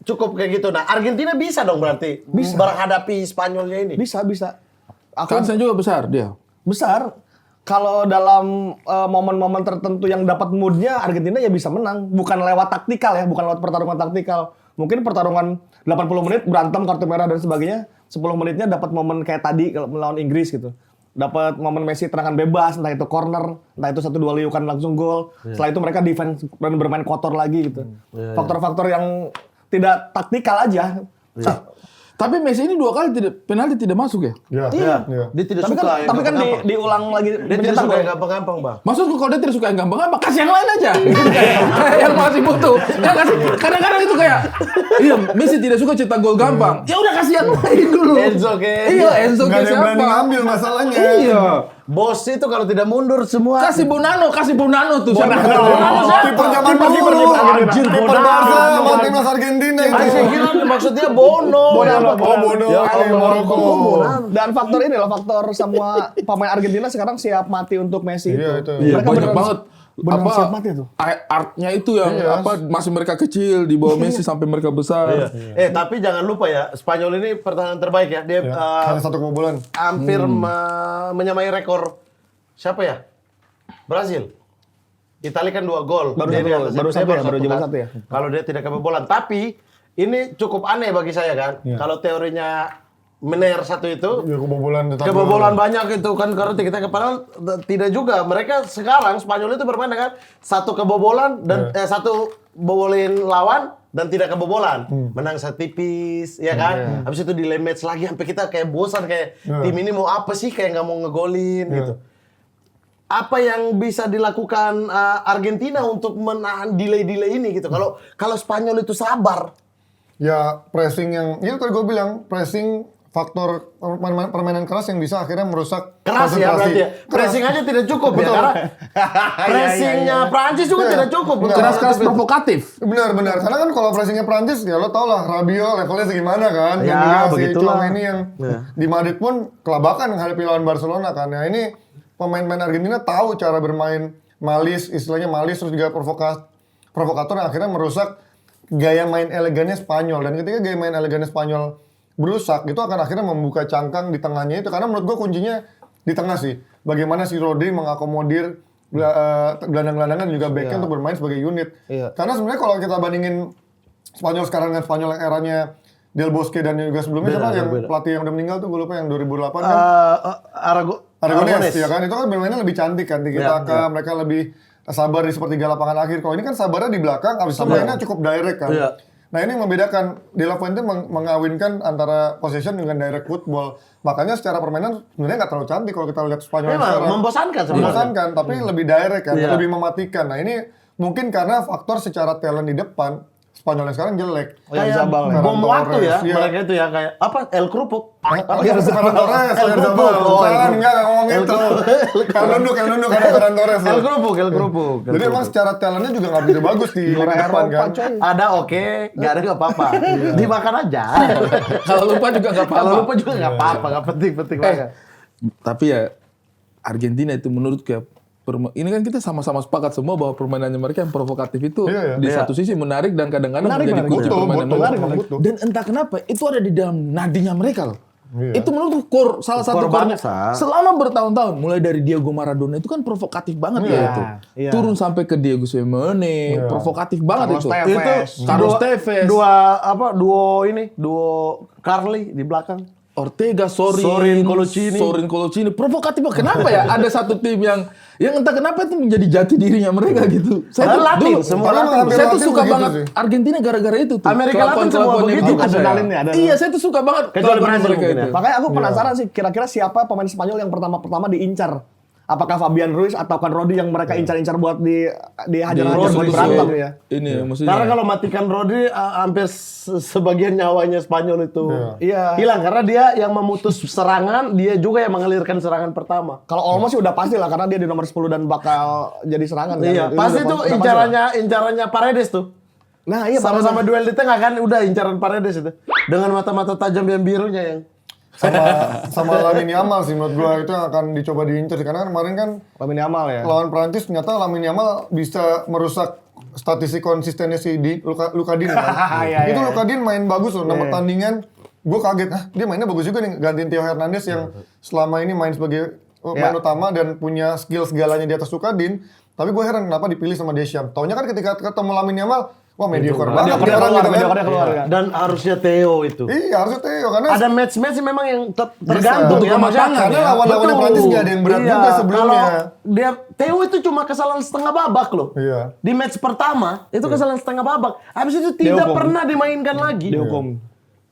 cukup kayak gitu. Nah, Argentina bisa dong berarti menghadapi Spanyolnya ini. Bisa. Kansnya juga besar dia. Besar. Kalau dalam momen-momen tertentu yang dapat moodnya Argentina ya bisa menang. Bukan lewat taktikal ya, bukan lewat pertarungan taktikal. Mungkin pertarungan 80 menit berantem kartu merah dan sebagainya. 10 menitnya dapat momen kayak tadi kalau melawan Inggris gitu. Dapat momen Messi tendangan bebas, entah itu corner, entah itu 1-2 liukan langsung gol. Setelah itu mereka defense dan bermain kotor lagi gitu. Faktor-faktor yang tidak taktikal aja. Tapi Messi ini 2 kali penalti tidak masuk ya? Iya. Dia tidak Tapi suka kan, yang tapi kan gampang-gampang. diulang lagi. Dia tidak mencetak suka gol. yang gampang-gampang, Bang. Maksudku kalau dia tidak suka yang gampang-gampang, kasih yang lain aja. Kayak yang masih butuh. Ya kasih. Kadang-kadang itu kayak, iya Messi tidak suka cetak gol gampang. Ya udah kasih yang lain dulu. Enzo kayak Iya Enzo Nggak kayak ada yang berani siapa? ngambil masalahnya. Iya. Bos itu kalau tidak mundur semua. Kasih Bonano tuh. Siapa? Kiper zaman dulu. Anjir, Kiper Bonano. Barca sama timnas Argentina itu. Saya kira maksudnya Bono. Bonano. Oh, Bono. Ya Dari Allah, Maroko. Dan faktor ini loh, faktor semua pemain Argentina sekarang siap mati untuk Messi Iya, itu. Iya Mereka banyak beneran- banget. beneran siap mati tuh. Artnya itu yang Iya. masih mereka kecil di bawah Messi sampai mereka besar. Tapi jangan lupa ya, Spanyol ini pertahanan terbaik ya. Dia Hanya 1 kebobolan. hampir menyamai rekor siapa ya? Brazil. Italia kan 2 gol. Baru Dia satu di gol, atas. baru Dia satu ya, baru kan. cuma satu ya. Kalau dia tidak kebobolan. Tapi ini cukup aneh bagi saya kan. Kalau teorinya Mener satu itu, Ya kebobolan. kebobolan banyak itu kan karena kita padahal tidak juga. Mereka sekarang Spanyol itu bermain dengan 1 kebobolan dan 1 bobolin lawan dan tidak kebobolan. Menang setipis, ya kan? Habis itu delay match lagi sampai kita kayak bosan kayak tim ini mau apa sih kayak nggak mau ngegolin gitu. Apa yang bisa dilakukan Argentina untuk menahan delay-delay ini gitu? Kalau Spanyol itu sabar. Ya pressing yang, ya tadi gue bilang pressing faktor permainan keras yang bisa akhirnya merusak Keras ya berarti ya. Pressing aja tidak cukup ya karena pressingnya Prancis juga tidak cukup. Keras-keras provokatif. Benar. Karena kan kalau pressingnya Prancis ya lo tau lah Rabiot levelnya segimana kan. Ya, Dan juga si begitulah. Chouameni yang di Madrid pun kelabakan menghadapi lawan Barcelona kan. Ya ini pemain-pemain Argentina tahu cara bermain malis, istilahnya malis terus juga provokator yang akhirnya merusak gaya main elegannya Spanyol. Dan ketika gaya main elegannya Spanyol berusak, itu akan akhirnya membuka cangkang di tengahnya itu. Karena menurut gue kuncinya di tengah sih. Bagaimana si Rodri mengakomodir gelandang-gelandangan dan juga backnya untuk bermain sebagai unit. Karena sebenarnya kalau kita bandingin Spanyol sekarang dengan Spanyol yang eranya Del Bosque dan juga sebelumnya siapa yang pelatih yang udah meninggal tuh gue lupa yang 2008 kan. Aragones ya kan, itu kan bermainnya lebih cantik kan, tiki-taka, mereka lebih sabar di sepertiga lapangan akhir. Kalau ini kan sabarnya di belakang, abis itu mainnya cukup direct kan. Nah ini yang membedakan, De La Fuente mengawinkan antara possession dengan direct football. Makanya secara permainan sebenarnya nggak terlalu cantik kalau kita lihat Spanyol sekarang. Membosankan sebenarnya. Membosankan, tapi lebih direct kan, lebih mematikan. Nah ini mungkin karena faktor secara talent di depan, Spanyol yang sekarang jelek. Kayak bom waktu ya, mereka itu ya kayak apa? El Kerupuk. Ferran Torres, enggak ngomong itu. Ferran Torres. El Kerupuk. Jadi emang secara talentnya juga nggak begitu bagus di depan kan. Ada oke, nggak ada nggak apa-apa. Dimakan aja. Kalau lupa juga nggak apa-apa. Kalau lupa juga nggak apa-apa, nggak penting banget. Tapi ya Argentina itu menurut kayak ini kan kita sama-sama sepakat semua bahwa permainannya mereka yang provokatif itu di satu sisi menarik dan kadang-kadang menjadi kunci permainan mereka. Dan entah kenapa itu ada di dalam nadinya mereka loh. Itu menurut salah satu core selama bertahun-tahun mulai dari Diego Maradona itu kan provokatif banget ya itu. Turun sampai ke Diego Simeone, provokatif banget itu. Carlos Tevez. Duo Carly di belakang. Ortega, Sorin Coloccini, provokatif banget. Kenapa ya ada satu tim yang entah kenapa itu menjadi jati dirinya mereka gitu. Saya tuh suka banget Argentina gara-gara itu tuh. Amerika Latin semua begitu adrenalinnya. Iya, saya tuh suka banget Kecuali kelakuan Brazil mereka mungkin itu. ya. Makanya aku penasaran sih kira-kira siapa pemain Spanyol yang pertama diincar. Apakah Fabian Ruiz atau kan Rodri yang mereka incar-incar buat dihajar-hajar buat berantem ya? Ini maksudnya. Karena kalau matikan Rodri hampir sebagian nyawanya Spanyol itu hilang karena dia yang memutus serangan, dia juga yang mengalirkan serangan pertama. Kalau Olmo sih udah pasti lah karena dia di nomor 10 dan bakal jadi serangan kan. Iya, pasti tuh incarannya Paredes tuh. Nah, iya sama-sama duel di tengah kan udah incaran Paredes itu. Dengan mata-mata tajam yang birunya yang sama Lamine Yamal sih menurut gua itu yang akan dicoba diincar karena kemarin kan Lamine Yamal ya. Lawan Prancis ternyata Lamine Yamal bisa merusak statistik konsistennya si Luka Din kan. Itu Luka Din main bagus loh, 6 pertandingan. Gue kaget, dia mainnya bagus juga nih gantiin Theo Hernandez yang selama ini main sebagai main utama dan punya skill segalanya di atas Luka Din. Tapi gue heran kenapa dipilih sama Deschamps. Taunya kan ketika ketemu Lamine Yamal, wah mediocre banget dia orang gitu kan. Dan harusnya Theo itu. Iya, harusnya Theo karena ada match-match memang yang tergantung ya maksudnya. Karena lawan-lawannya Prancis nggak ada yang berat juga sebelumnya. Kalau Theo itu cuma kesalahan setengah babak loh. Iya. Di match pertama itu kesalahan setengah babak. Habis itu tidak pernah dimainkan lagi. Dihukum.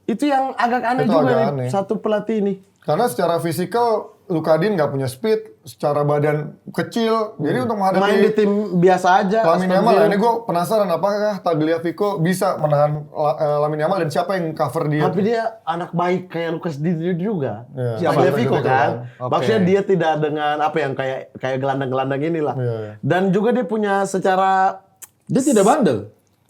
Itu yang agak aneh Itu juga agak nih aneh. satu pelatih ini. Karena secara fisikal Luka Din nggak punya speed, secara badan kecil, jadi untuk menghadapi Main di tim biasa aja. Lamine Yamal, ini gue penasaran apakah Tagliafico bisa menahan Lamine Yamal dan siapa yang cover dia? Tapi dia anak baik kayak Lucas Digne juga. Siapa? Tagliafico kan. Oke. Maksudnya dia tidak dengan apa yang kayak gelandang-gelandang inilah. Dan juga dia punya secara Dia tidak bandel.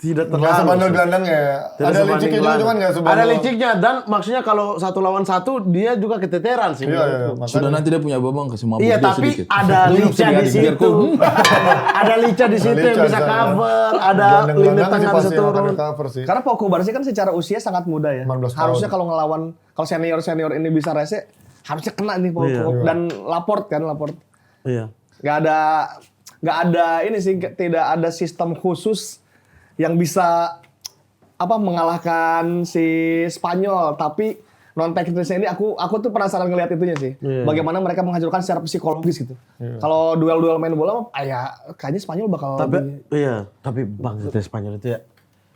tidak Nggak terlalu. sebandel gelandangnya. Ada liciknya juga cuman nggak sebandel. Ada liciknya dan maksudnya kalau 1 lawan 1 dia juga keteteran sih. Iya. Sudah nanti dia punya babang kasih mabuk Iya, dia tapi sedikit. ada Minum Lica sedikit, di biar situ. Ada Lica di situ yang Lica bisa di sana. cover, ada lini Gelandang-gelandang tengah sih bisa pasti yang akan turun. cover sih. Karena Pau Kubarsi kan secara usia sangat muda ya. 19 tahun. Harusnya kalau senior ini bisa rese, harusnya kena nih Pau. Dan Laporte. Iya. Gak ada ini sih, tidak ada sistem khusus yang bisa mengalahkan si Spanyol. Tapi non teknisnya ini aku tuh penasaran ngelihat itunya sih. Bagaimana mereka menghancurkan secara psikologis gitu. Kalau duel-duel main bola, ya kayaknya Spanyol bakal Tapi Bang itu Spanyol itu ya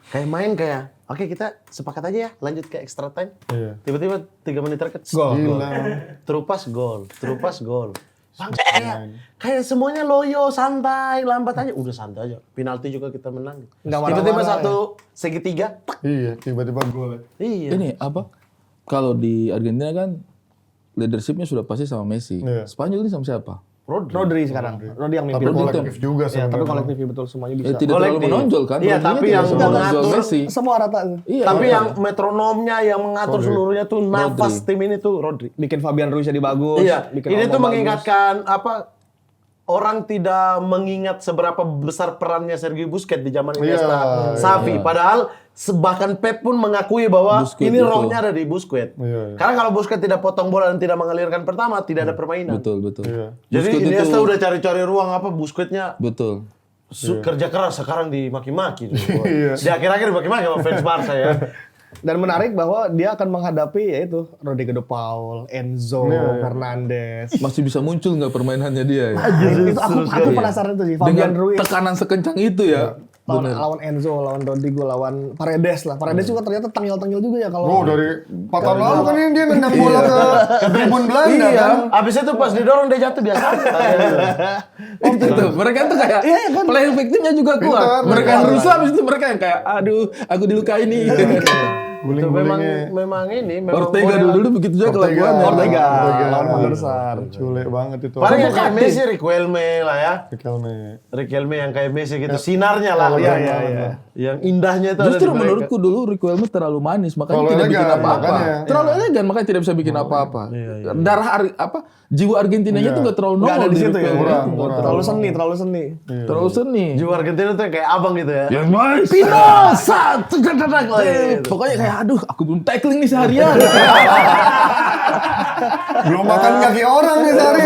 Kayak main kayak, oke kita sepakat aja ya, lanjut ke extra time. Iya. Tiba-tiba 3 menit terakhir, Gila. terupas gol. Bang, kayak semuanya loyo, santai, lambat aja. Udah santai aja. Penalti juga kita menang. Nggak Tiba-tiba marah-marah, satu segitiga, tak. Iya, tiba-tiba gol. Iya. Ini apa? Kalau di Argentina kan leadershipnya sudah pasti sama Messi. Iya. Spanyol ini sama siapa? Rodri sekarang. Rodri yang Tapi mimpin. kolektif juga Ya, tapi sebenarnya. kolektif betul semuanya bisa. Tidak terlalu Kolektif. menonjol kan? Iya, Rodrinya tapi tidak yang terlalu menonjol mengatur- Messi. Semua rata. Iya, Tapi iya. yang metronomnya, yang mengatur seluruhnya tuh nafas tim ini tuh Rodri. Bikin Fabian Ruiz jadi bagus. Iya, Bikin ini Olmo tuh bagus. mengingatkan orang tidak mengingat seberapa besar perannya Sergio Busquets di zaman Iniesta, Xavi. Padahal bahkan Pep pun mengakui bahwa Busquets ini itu. rohnya ada di Busquets. Iya. Karena kalau Busquets tidak potong bola dan tidak mengalirkan pertama, tidak ada permainan. Betul. Iya. Jadi Busquets Iniesta itu- udah cari-cari ruang Busquetsnya Betul. kerja keras, sekarang dimaki-maki. Iya. Di akhir-akhir dimaki-maki sama fans Barca ya. Dan menarik bahwa dia akan menghadapi yaitu Rodrigo de Paul, Enzo, Fernandes. Masih bisa muncul nggak permainannya dia ya? Itu aku penasaran itu sih. Fabian Dengan Ruiz tekanan sekencang itu ya. lawan Enzo, lawan Rodrigo, lawan Paredes lah. Paredes juga ternyata tengil-tengil juga ya Oh, kalau dari 4 tahun lalu kan ini dia nendang bola ke tribun Belanda Iya. kan. Abis itu pas didorong dia jatuh biasa. Itu tuh, mereka tuh kayak playing victimnya juga kuat. Pintar, Mereka yang pintar. rusuh habis itu mereka yang kayak aduh, aku dilukai nih. Itu memang Ortega dulu begitu juga kelakuannya. Ortega lawan Van der Sar. Culek banget itu. Paling yang kayak Messi, Riquelme lah ya. Riquelme. Riquelme yang kayak Messi gitu, sinarnya lah. Iya. Yang indahnya itu Justru ada di mereka. menurutku dulu Riquelme terlalu manis, makanya Terlalu tidak bikin elegan, apa-apa. makanya. Terlalu elegan, makanya tidak bisa bikin apa-apa. Darah jiwa Argentinanya tuh nggak terlalu Nggak ada nongol di situ ya. Riquelme. Kurang, Nggak kurang. Terlalu seni. Terlalu seni. Jiwa Argentina tuh yang kayak abang gitu ya. Yang nice. Pino, satu dadak lagi. Pokoknya kayak aduh, aku belum tackling nih seharian. Belum makan kaki orang nih sehari.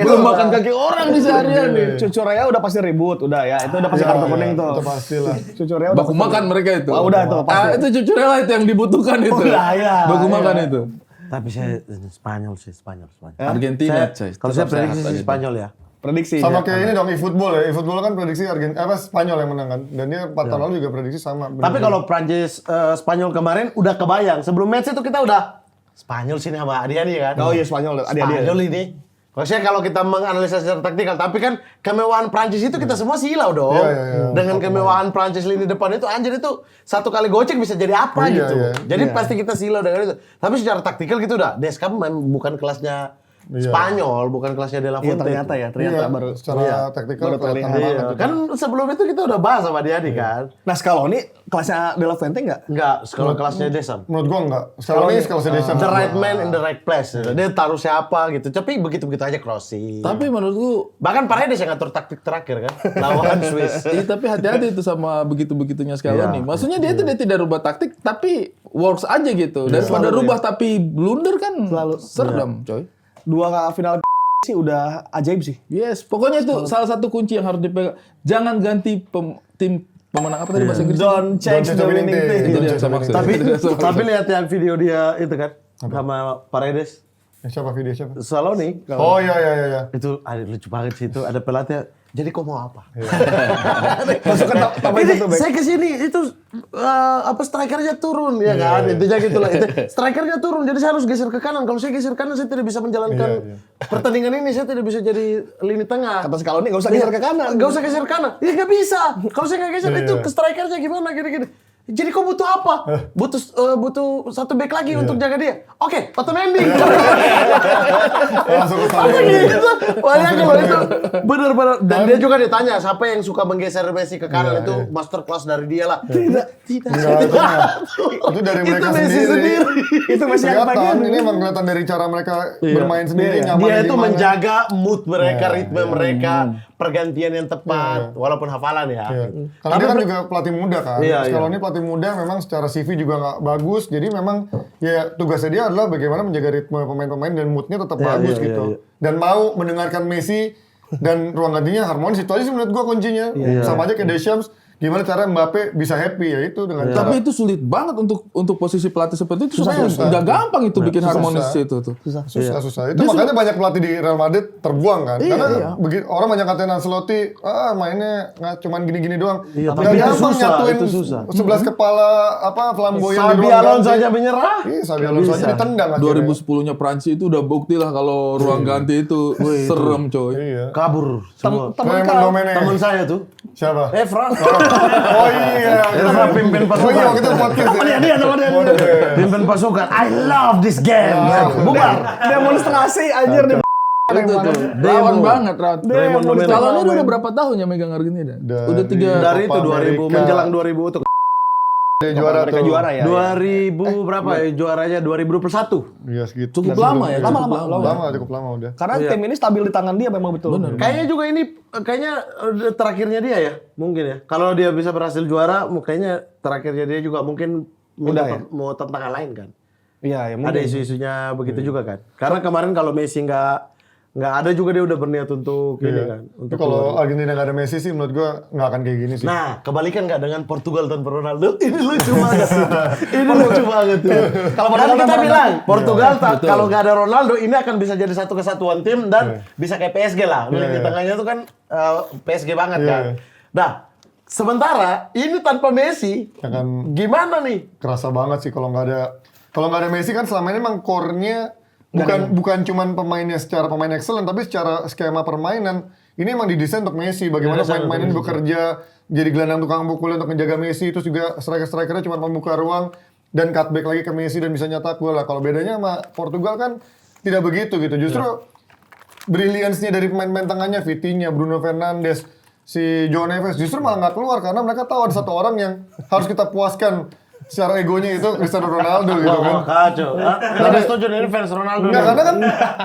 Belum makan kaki orang nih seharian nih. Cucurnya udah pasti ribut, udah ya. Itu udah pasti kartu kuning tuh. Itu pastilah. Cucurnya udah Baku makan mereka itu. Oh, udah itu pasti. Itu cucurnya lah itu yang dibutuhkan itu. Udah, ya, Baku ya. makan itu. Tapi saya Spanyol sih, Spanyol. Argentina, Saya- coy. Kalau saya Tetap prediksi sehat sih tadi. Spanyol ya. prediksi. Sama ya. kayak ini dong eFootball ya. eFootball kan prediksi Spanyol yang menang kan. Dan dia 4 tahun lalu juga prediksi sama. Tapi kalau Prancis Spanyol kemarin udah kebayang. Sebelum match itu kita udah Spanyol sini sama Adi-Adi kan. Oh iya Spanyol, adik-adik. Spanyol ini. Maksudnya kalau kita menganalisa secara taktikal, tapi kan kemewahan Prancis itu kita semua silau dong. Iya, iya, iya. Dengan kemewahan Prancis lini depan itu anjir itu satu kali gocek bisa jadi apa Iya, gitu. iya. Jadi pasti kita silau dengan itu. Tapi secara taktikal gitu udah. Deskam bukan kelasnya Spanyol, bukan kelasnya De La Iya Fuente. ternyata ya, ternyata Iya, baru. secara taktikal baru terlihat. kelihatan banget Iya, itu. kan sebelum itu kita udah bahas sama Adi-Adi kan. Nah Scaloni kelasnya De La Fuente nggak? Enggak, kalau kelasnya Desam. Menurut gua enggak. Sekarang ini kalau sedesa. The right man in the right place. Dia taruh siapa gitu. Tapi begitu-begitu aja crossing. Tapi menurutku Bahkan Paredes yang ngatur taktik terakhir kan. Lawan Swiss. iya, tapi hati-hati itu sama begitu-begitunya Scaloni. Maksudnya dia itu dia tidak rubah taktik, tapi works aja gitu. Daripada rubah tapi blunder kan serem, coy. Dua final sih udah ajaib sih. Yes, pokoknya itu salah satu kunci yang harus dipegang. Jangan ganti tim pemenang apa tadi bahasa Inggris? Don't change the winning team. Itu dia saya maksud. tapi Itu dia saya maksud. tapi lihat yang video dia itu kan sama Paredes. Siapa video siapa? Saloni. Oh iya. Itu ada lucu banget sih itu. Ada pelatih. Jadi kau mau apa? Masukkan tambah Ini satu back. saya kesini itu apa strikernya turun ya kan intinya gitulah itu strikernya turun jadi saya harus geser ke kanan kalau saya geser kanan saya tidak bisa menjalankan pertandingan ini saya tidak bisa jadi lini tengah Kata Scaloni nggak usah geser ke kanan. nggak usah geser kanan ya nggak bisa kalau saya nggak geser itu ke strikernya gimana gini jadi kau butuh apa butuh satu back lagi untuk jaga dia oke Otamendi Langsung ke sana. gitu. Makanya kalau itu benar-benar dan dia juga ditanya siapa yang suka menggeser Messi ke kanan itu masterclass dari dia lah. Tidak. Enggak. Itu dari mereka Itu Messi sendiri. Itu masih yang Kelihatan, pengen. ini emang kelihatan dari cara mereka bermain sendiri, nyaman Dia di itu mana. menjaga mood mereka, ritme mereka, pergantian yang tepat, walaupun hafalan ya. Iya. Karena dia kan juga pelatih muda kan. Iya, Kalau iya. ini pelatih muda memang secara CV juga nggak bagus. Jadi memang ya tugasnya dia adalah bagaimana menjaga ritme pemain-pemain dan moodnya tetap bagus iya, gitu. iya. Dan mau mendengarkan Messi dan ruang gantinya harmonis itu aja sih menurut gua kuncinya. Sama aja kayak Deschamps. gimana cara Mbappe bisa happy ya itu dengan cara Tapi itu sulit banget untuk posisi pelatih seperti itu. Susah. susah. Nggak gampang itu bikin harmonis susah. itu tuh. susah. Itu makanya banyak pelatih di Real Madrid terbuang kan. Karena orang banyak katain Ancelotti, mainnya nggak cuman gini-gini doang. Iya, Nggak tapi itu gampang susah, nyatuin itu susah. 11 kepala flamboyan di Sabi ruang Alonso ganti. aja menyerah. Iya, Sabi Alonso aja ditendang akhirnya. 2010-nya Prancis itu udah bukti lah kalau ruang ganti itu serem coy. Iya. Kabur semua. Raymond Domenech. Temen saya tuh. Siapa? Frank. Oh iya. Sama pimpin Oh iya, pasukan. kita podcast ya. Pimpin pasukan. I love this game. Bubar. Demonstrasi anjir di Itu tuh. Demo. Lawan banget, Rat. Raymond Domenech. Calonnya udah berapa tahun ya megang Argentina? Udah 3 Dari itu Copa 2000 America. menjelang 2000 tuh. Dia juara mereka tuh. juara ya. 2000 berapa ya juaranya 2021. Iya segitu. cukup lama ya. Lama, cukup lama udah. Karena tim ini stabil di tangan dia memang betul. Kayaknya juga ini terakhirnya dia ya, mungkin ya. Kalau dia bisa berhasil juara, kayaknya terakhirnya dia juga mungkin Udah ya? mau tantangan lain kan. Iya, ya Ada mungkin. isu-isunya begitu juga kan. Karena kemarin kalau Messi nggak ada juga dia udah berniat untuk ini kan. Tapi Untuk kalau Argentina nggak ada Messi sih menurut gua nggak akan kayak gini sih. Nah, kebalikan nggak dengan Portugal tanpa Ronaldo? Ini lucu banget. Ini lucu banget tuh. Kalau Kan Portugal kita tanpa bilang Portugal Betul. kalau nggak ada Ronaldo ini akan bisa jadi satu kesatuan tim dan bisa kayak PSG lah. Lini tengahnya tuh kan PSG banget kan. Nah, sementara ini tanpa Messi, Akan gimana nih? kerasa banget sih kalau nggak ada Messi kan selama ini emang core-nya bukan cuman pemainnya secara pemain excellent tapi secara skema permainan ini emang didesain untuk Messi. Bagaimana pemain-pemain ini bekerja jadi gelandang tukang pukul untuk menjaga Messi, terus juga striker-strikernya cuma membuka ruang dan cutback lagi ke Messi dan bisa nyetak gol lah. Kalau bedanya sama Portugal kan tidak begitu gitu. Justru brilliance-nya dari pemain-pemain tengahnya Vitinha, Bruno Fernandes, si João Neves justru malah nggak keluar karena mereka tahu ada satu orang yang harus kita puaskan secara egonya itu Cristiano Ronaldo gitu kan. Kacau. Tapi setuju nih, ini fans Ronaldo. Enggak, karena kan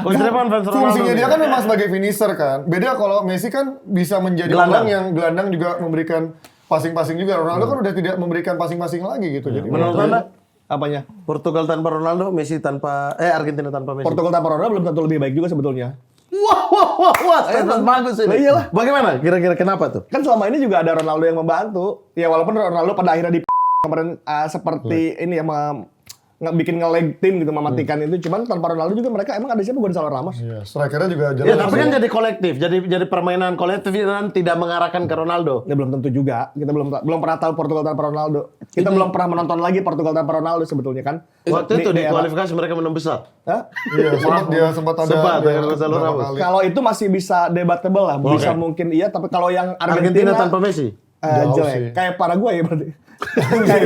fans Ronaldo. fungsinya dia kan memang sebagai finisher kan. Beda kalau Messi kan bisa menjadi orang yang gelandang juga memberikan passing-passing juga. Ronaldo kan udah tidak memberikan passing-passing lagi gitu. Jadi Menurut Anda Apanya? Portugal tanpa Ronaldo, Messi tanpa Argentina tanpa Messi. Portugal tanpa Ronaldo belum tentu lebih baik juga sebetulnya. Wah, statement bagus ini. Lah iyalah. Bagaimana? Kira-kira kenapa tuh? Kan selama ini juga ada Ronaldo yang membantu. Ya walaupun Ronaldo pada akhirnya di kemarin seperti ini ya bikin nge-lag tim gitu mematikan itu. Cuman tanpa Ronaldo juga mereka emang ada siapa Gonzalo Ramos. Iya, strikernya juga jelas. Ya, tapi kan jadi kolektif, jadi permainan kolektif dan tidak mengarahkan ke Ronaldo. Ya belum tentu juga. Kita belum pernah tahu Portugal tanpa Ronaldo. Kita belum pernah menonton lagi Portugal tanpa Ronaldo sebetulnya kan. Waktu itu di era- kualifikasi mereka menang besar. Hah? Iya, sempat ada Sempat, dia dengan Gonzalo beberapa Ramos. kali. Kalau itu masih bisa debatable lah, bisa mungkin iya, tapi kalau yang Argentina Argentina, tanpa Messi. Jauh jelek. sih. Kayak Paraguay ya berarti. Enggak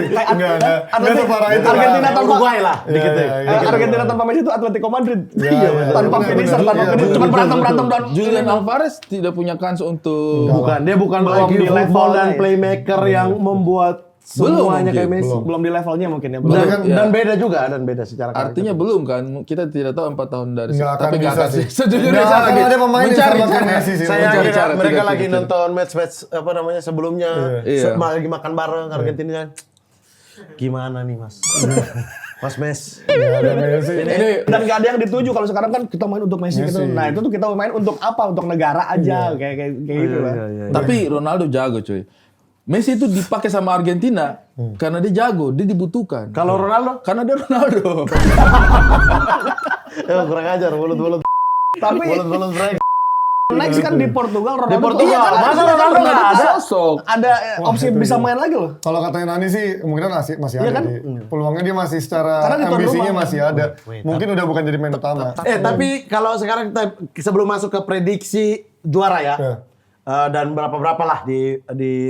separah itu lah. Argentina tanpa Uruguay lah, dikit ya. Argentina tanpa Messi itu Atletico Madrid. Iya, Tanpa benar, finisher, benar. tanpa Iya, finish, cuma betul, berantem dan Julian Alvarez tidak punya kans untuk Dia bukan Belum lagi di football levelnya dan ya. playmaker yang membuat semuanya kayak Messi. belum di levelnya mungkin ya. Dan, kan- dan beda juga, secara artinya belum kan. Kita tidak tahu 4 tahun dari Nggak akan tapi nggak bisa akan sih. sejujurnya Nggak saya akan lagi ada pemain yang mencari sama kayak cara. Messi sih. Saya Mencari kira cara, mereka tidak, lagi tidak. nonton match apa namanya sebelumnya, Iya. lagi makan bareng Argentina kan. Gimana nih Mas? Mas Mes. Nggak ada Messi. Dan gak ada yang dituju kalau sekarang kan kita main untuk Messi gitu. Nah, itu tuh kita main untuk apa? Untuk negara aja kayak gitu lah. Tapi Ronaldo jago coy. Messi itu dipakai sama Argentina karena dia jago, dia dibutuhkan. Kalau Ronaldo? Karena dia Ronaldo. Kurang ajar mulut-mulut. Tapi Mulut-mulut mereka. next kan di Portugal Ronaldo. Di Portugal. Iya, kan Masa Ronaldo nggak ada? Sosok. Ada opsi bisa main lagi loh. Kalau katanya Nani sih kemungkinan masih Iya ada kan? sih. Peluangnya dia masih secara Karena di tuan ambisinya rumah. masih ada. Mungkin udah bukan jadi main utama. Tapi kalau sekarang kita sebelum masuk ke prediksi juara ya, Ya. dan berapa lah di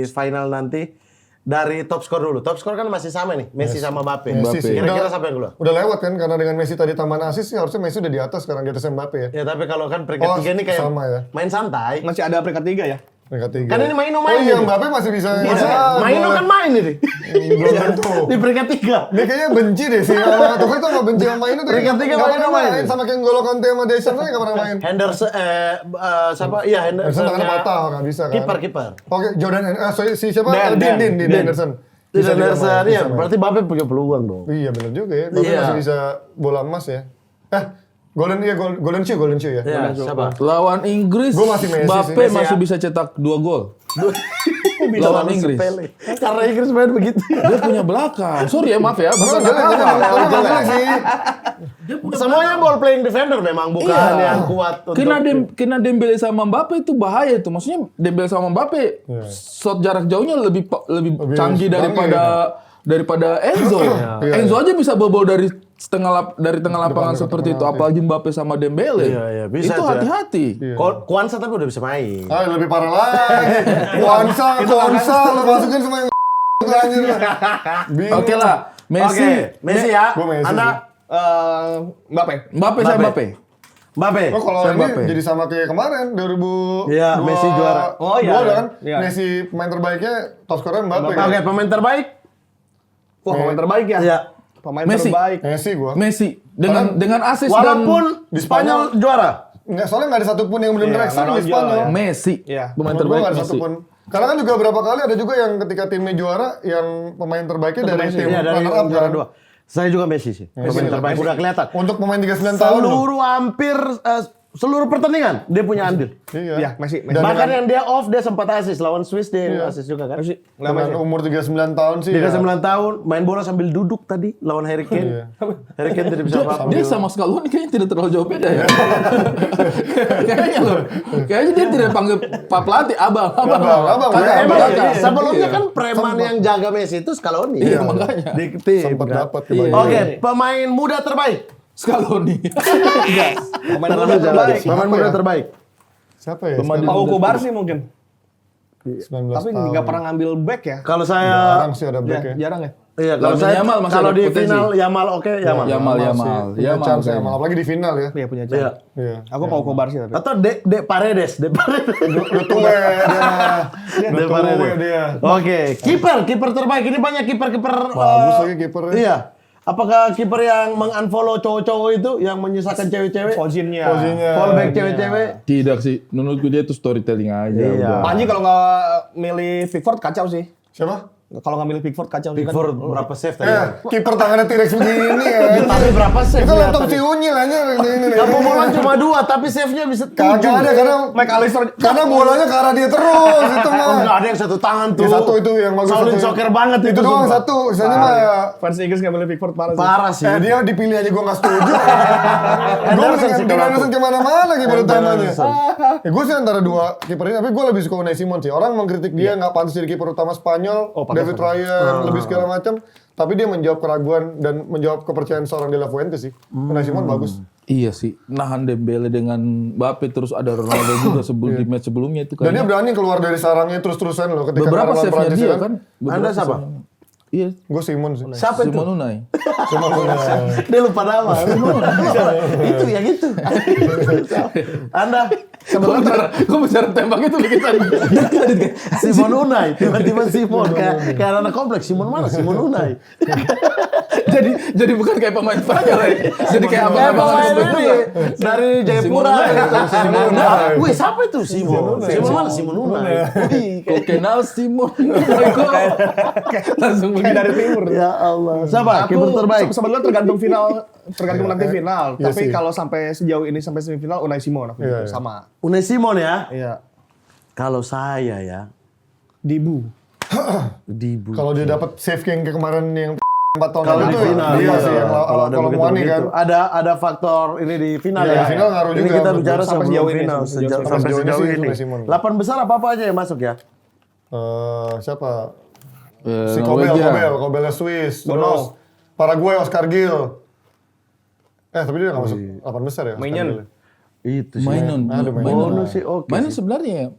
final nanti. Dari top skor dulu. Top skor kan masih sama nih, Messi sama Mbappe. Messi sih. Kira-kira Udah- siapa yang keluar? Udah lewat kan karena dengan Messi tadi tambahan asis sih harusnya Messi udah di atas sekarang di atas Mbappe ya. Ya tapi kalau kan peringkat Oh, 3 ini kayak sama ya. main santai. Masih ada peringkat 3 ya. Peringkat 3. Kan ini Maino Oh main iya ini. Mbappe masih bisa. Maino kan main ini. Belum tentu. Di peringkat 3. Dia kayaknya benci deh sih. Kalau Tuchel tuh nggak benci sama Maino tuh. Peringkat 3 Nggak Maino pernah main. main. Sama kayak N'Golo Kante sama Deschamps aja nggak pernah main. Henderson siapa? Iya Henderson tangannya patah nggak bisa kan. Kiper. Oke, Jordan si siapa? Dan. Din Henderson. Bisa juga Henderson main, iya, bisa main. berarti Mbappe punya peluang dong. Iya benar juga ya. Mbappe Iya. masih bisa bola emas ya. Golden shoe ya. Ya, siapa? Lawan Inggris, Gua masih Messi sih, Mbappe Messi masih ya. bisa cetak 2 gol. lawan Inggris. Sepele. Karena Inggris main begitu. Dia punya belakang. Sorry ya, maaf ya. Bukan Jelek, apa-apa. tapi jelek sih. Semuanya ball playing defender memang bukan Iya. yang kuat untuk Kena Dembele sama Mbappe itu bahaya itu. Maksudnya Dembele sama Mbappe shot jarak jauhnya lebih canggih daripada Enzo. Enzo aja bisa bobol dari tengah lapangan seperti itu. Apalagi Mbappe sama Dembele. Iya, bisa itu tuh ya. hati-hati. Kuansa tapi udah bisa main. Lebih parah lagi. Konsa lo masukin semua yang anjir. Bingung. Oke lah, Messi. Oke, Messi ya. Gua Messi Anda Mbappe. Mbappe saya Mbappe. Mbappe. Oh, kalau Saya ini Mbappe. jadi sama kayak kemarin 2000. Iya, Messi juara. Oh, iya. Kan? Iya. Messi pemain terbaiknya top scorer Mbappe. Oke, Kan? pemain terbaik. Wah, pemain terbaik ya. Iya. Pemain Messi. terbaik. Messi gua. Messi dengan assist Walaupun di Spanyol juara. Nggak, soalnya nggak ada satupun yang belum Iya, direkrut nggak di Spanyol. juara, dan Messi. Iya. Pemain Menurut gua terbaik nggak ada Messi. satupun. Karena kan juga berapa kali ada juga yang ketika timnya juara, yang pemain terbaiknya dari tim Iya, dari runner up juara kan. 2. Saya juga Messi sih. Pemain terbaik udah kelihatan. Untuk pemain 39 tahun. loh. Seluruh pertandingan dia punya andil. Iya, Messi. Dan Bahkan dengan- yang dia off dia sempat assist lawan Swiss dia Iya. assist juga kan. Messi. Dengan umur 39 tahun sih. 39 tahun main bola sambil duduk tadi lawan Harry Kane. Harry Kane tidak bisa apa-apa. Dia sama Scaloni kayaknya tidak terlalu jauh beda ya. Kayaknya loh. Kayaknya dia tidak panggil Pak Pelatih, abang. Abang, Kakak, ya, Emang kakak. sebelumnya Iya. kan preman yang jaga Messi itu Scaloni. Iya, makanya. Di tim. Sempat kan. dapat Iya. kebanyakan. Oke, pemain muda terbaik. Scaloni. Pemain muda terbaik. Pemain muda terbaik. Siapa ya? Pemain Pau Kubarsi mungkin. 19 Tapi tahun. nggak pernah ngambil back ya. Kalau saya Jarang sih ada back ya. Jarang ya. iya kalau Lamine saya Yamal masih kalau ada di potensi. final Yamal oke Yamal. Yamal. Punya chance ya, kayaknya. apalagi di final ya. Iya punya Iya. chance. Iya. Aku Pau Kubarsi tapi. Atau De Paredes. Udah tua dia. Udah tua dia. Oke, kiper terbaik. Ini banyak kiper-kiper Bagus lagi kipernya. Iya. Apakah kiper yang mengunfollow cowok-cowok itu yang menyisakan cewek-cewek? Pozinnya. Fallback cewek-cewek? Tidak sih. Menurutku dia itu storytelling aja. Iya. udah. Panji kalau nggak milih Pickford kacau sih. Siapa? Kalau nggak milih Pickford kacau sih. Pickford berapa save tadi? Kiper tangannya T-Rex begini ya. Tapi berapa save? Itu ya laptop tadi? si Unyil aja ini. Kebobolan cuma 2, tapi save-nya bisa 7. Kagak ada karena bolanya ke arah dia terus itu mah. Oh, enggak ada yang satu tangan tuh. Ya, satu itu yang bagus. Shaolin satu. Soccer banget Itu doang sumpah. satu. Sisanya mah ya. Fans Inggris nggak milih Pickford parah sih. Parah sih. Dia dipilih aja gue gak setuju. Gue Anderson sih kalau Anderson aku. kemana-mana lagi baru utamanya. Anderson. Gue sih antara dua kiper ini, tapi gue lebih suka Unai Simon sih. Orang mengkritik dia nggak pantas jadi kiper utama Spanyol, David Ryan, lebih segala macam. Tapi dia menjawab keraguan dan menjawab kepercayaan seorang De La Fuente sih. Unai Simon bagus. Iya sih. Nahan Dembele dengan Mbappe terus ada Ronaldo juga di match sebelumnya itu Dan dia kan. berani keluar dari sarangnya terus-terusan loh ketika Beberapa lawan save-nya Prancis dia ya kan. Anda Beberapa siapa? save-nya. Iya. Gue Simon sih. Siapa itu? Simon Unai. Simon Dia lupa nama. Itu ya gitu. Anda Gue bicara tembak itu bikin Simon Unai, tiba-tiba Simon kayak anak kompleks. Simon mana? Simon Unai. jadi bukan kayak pemain Spanyol ya. Jadi kayak apa Kayak pemain ini dari Jayapura. Simon Unai. Wih, siapa itu Simon? Simon mana? Simon Unai. Wih, Kok kenal Simon Unai kok. Langsung Kayak dari begitu. timur. ya Allah. Siapa? Aku Kiper terbaik. Sebetulnya tergantung nanti final. Iya Tapi sih. kalau sampai sejauh ini sampai semifinal Unai Simon aku Iya, iya. sama. Unai Simon ya. Iya. Kalau saya ya, Dibu. Dibu. Kalau dia dapat save yang kayak kemarin yang 4 tahun Kalau lalu di itu final, dia iya. sih yang Kalau ada kalau Muani kan. Ada faktor ini di final Iya, ya. di final ngaruh Ini juga kita menurut bicara gua. Sampai sebelum sejauh ini, final, sampai sampai sejauh ini sejauh sih ini. Unai Simon. 8 besar apa aja yang masuk ya? Siapa? Si Norwegia. Kobelnya Swiss, Bono. terus Paraguay Oscar Gil. Tapi dia nggak masuk 8 besar ya. Oscar Mainan. Gil. Itu sih. Mainan. Aduh, mainan. Bonus sih oke. Mainan sih. sebenarnya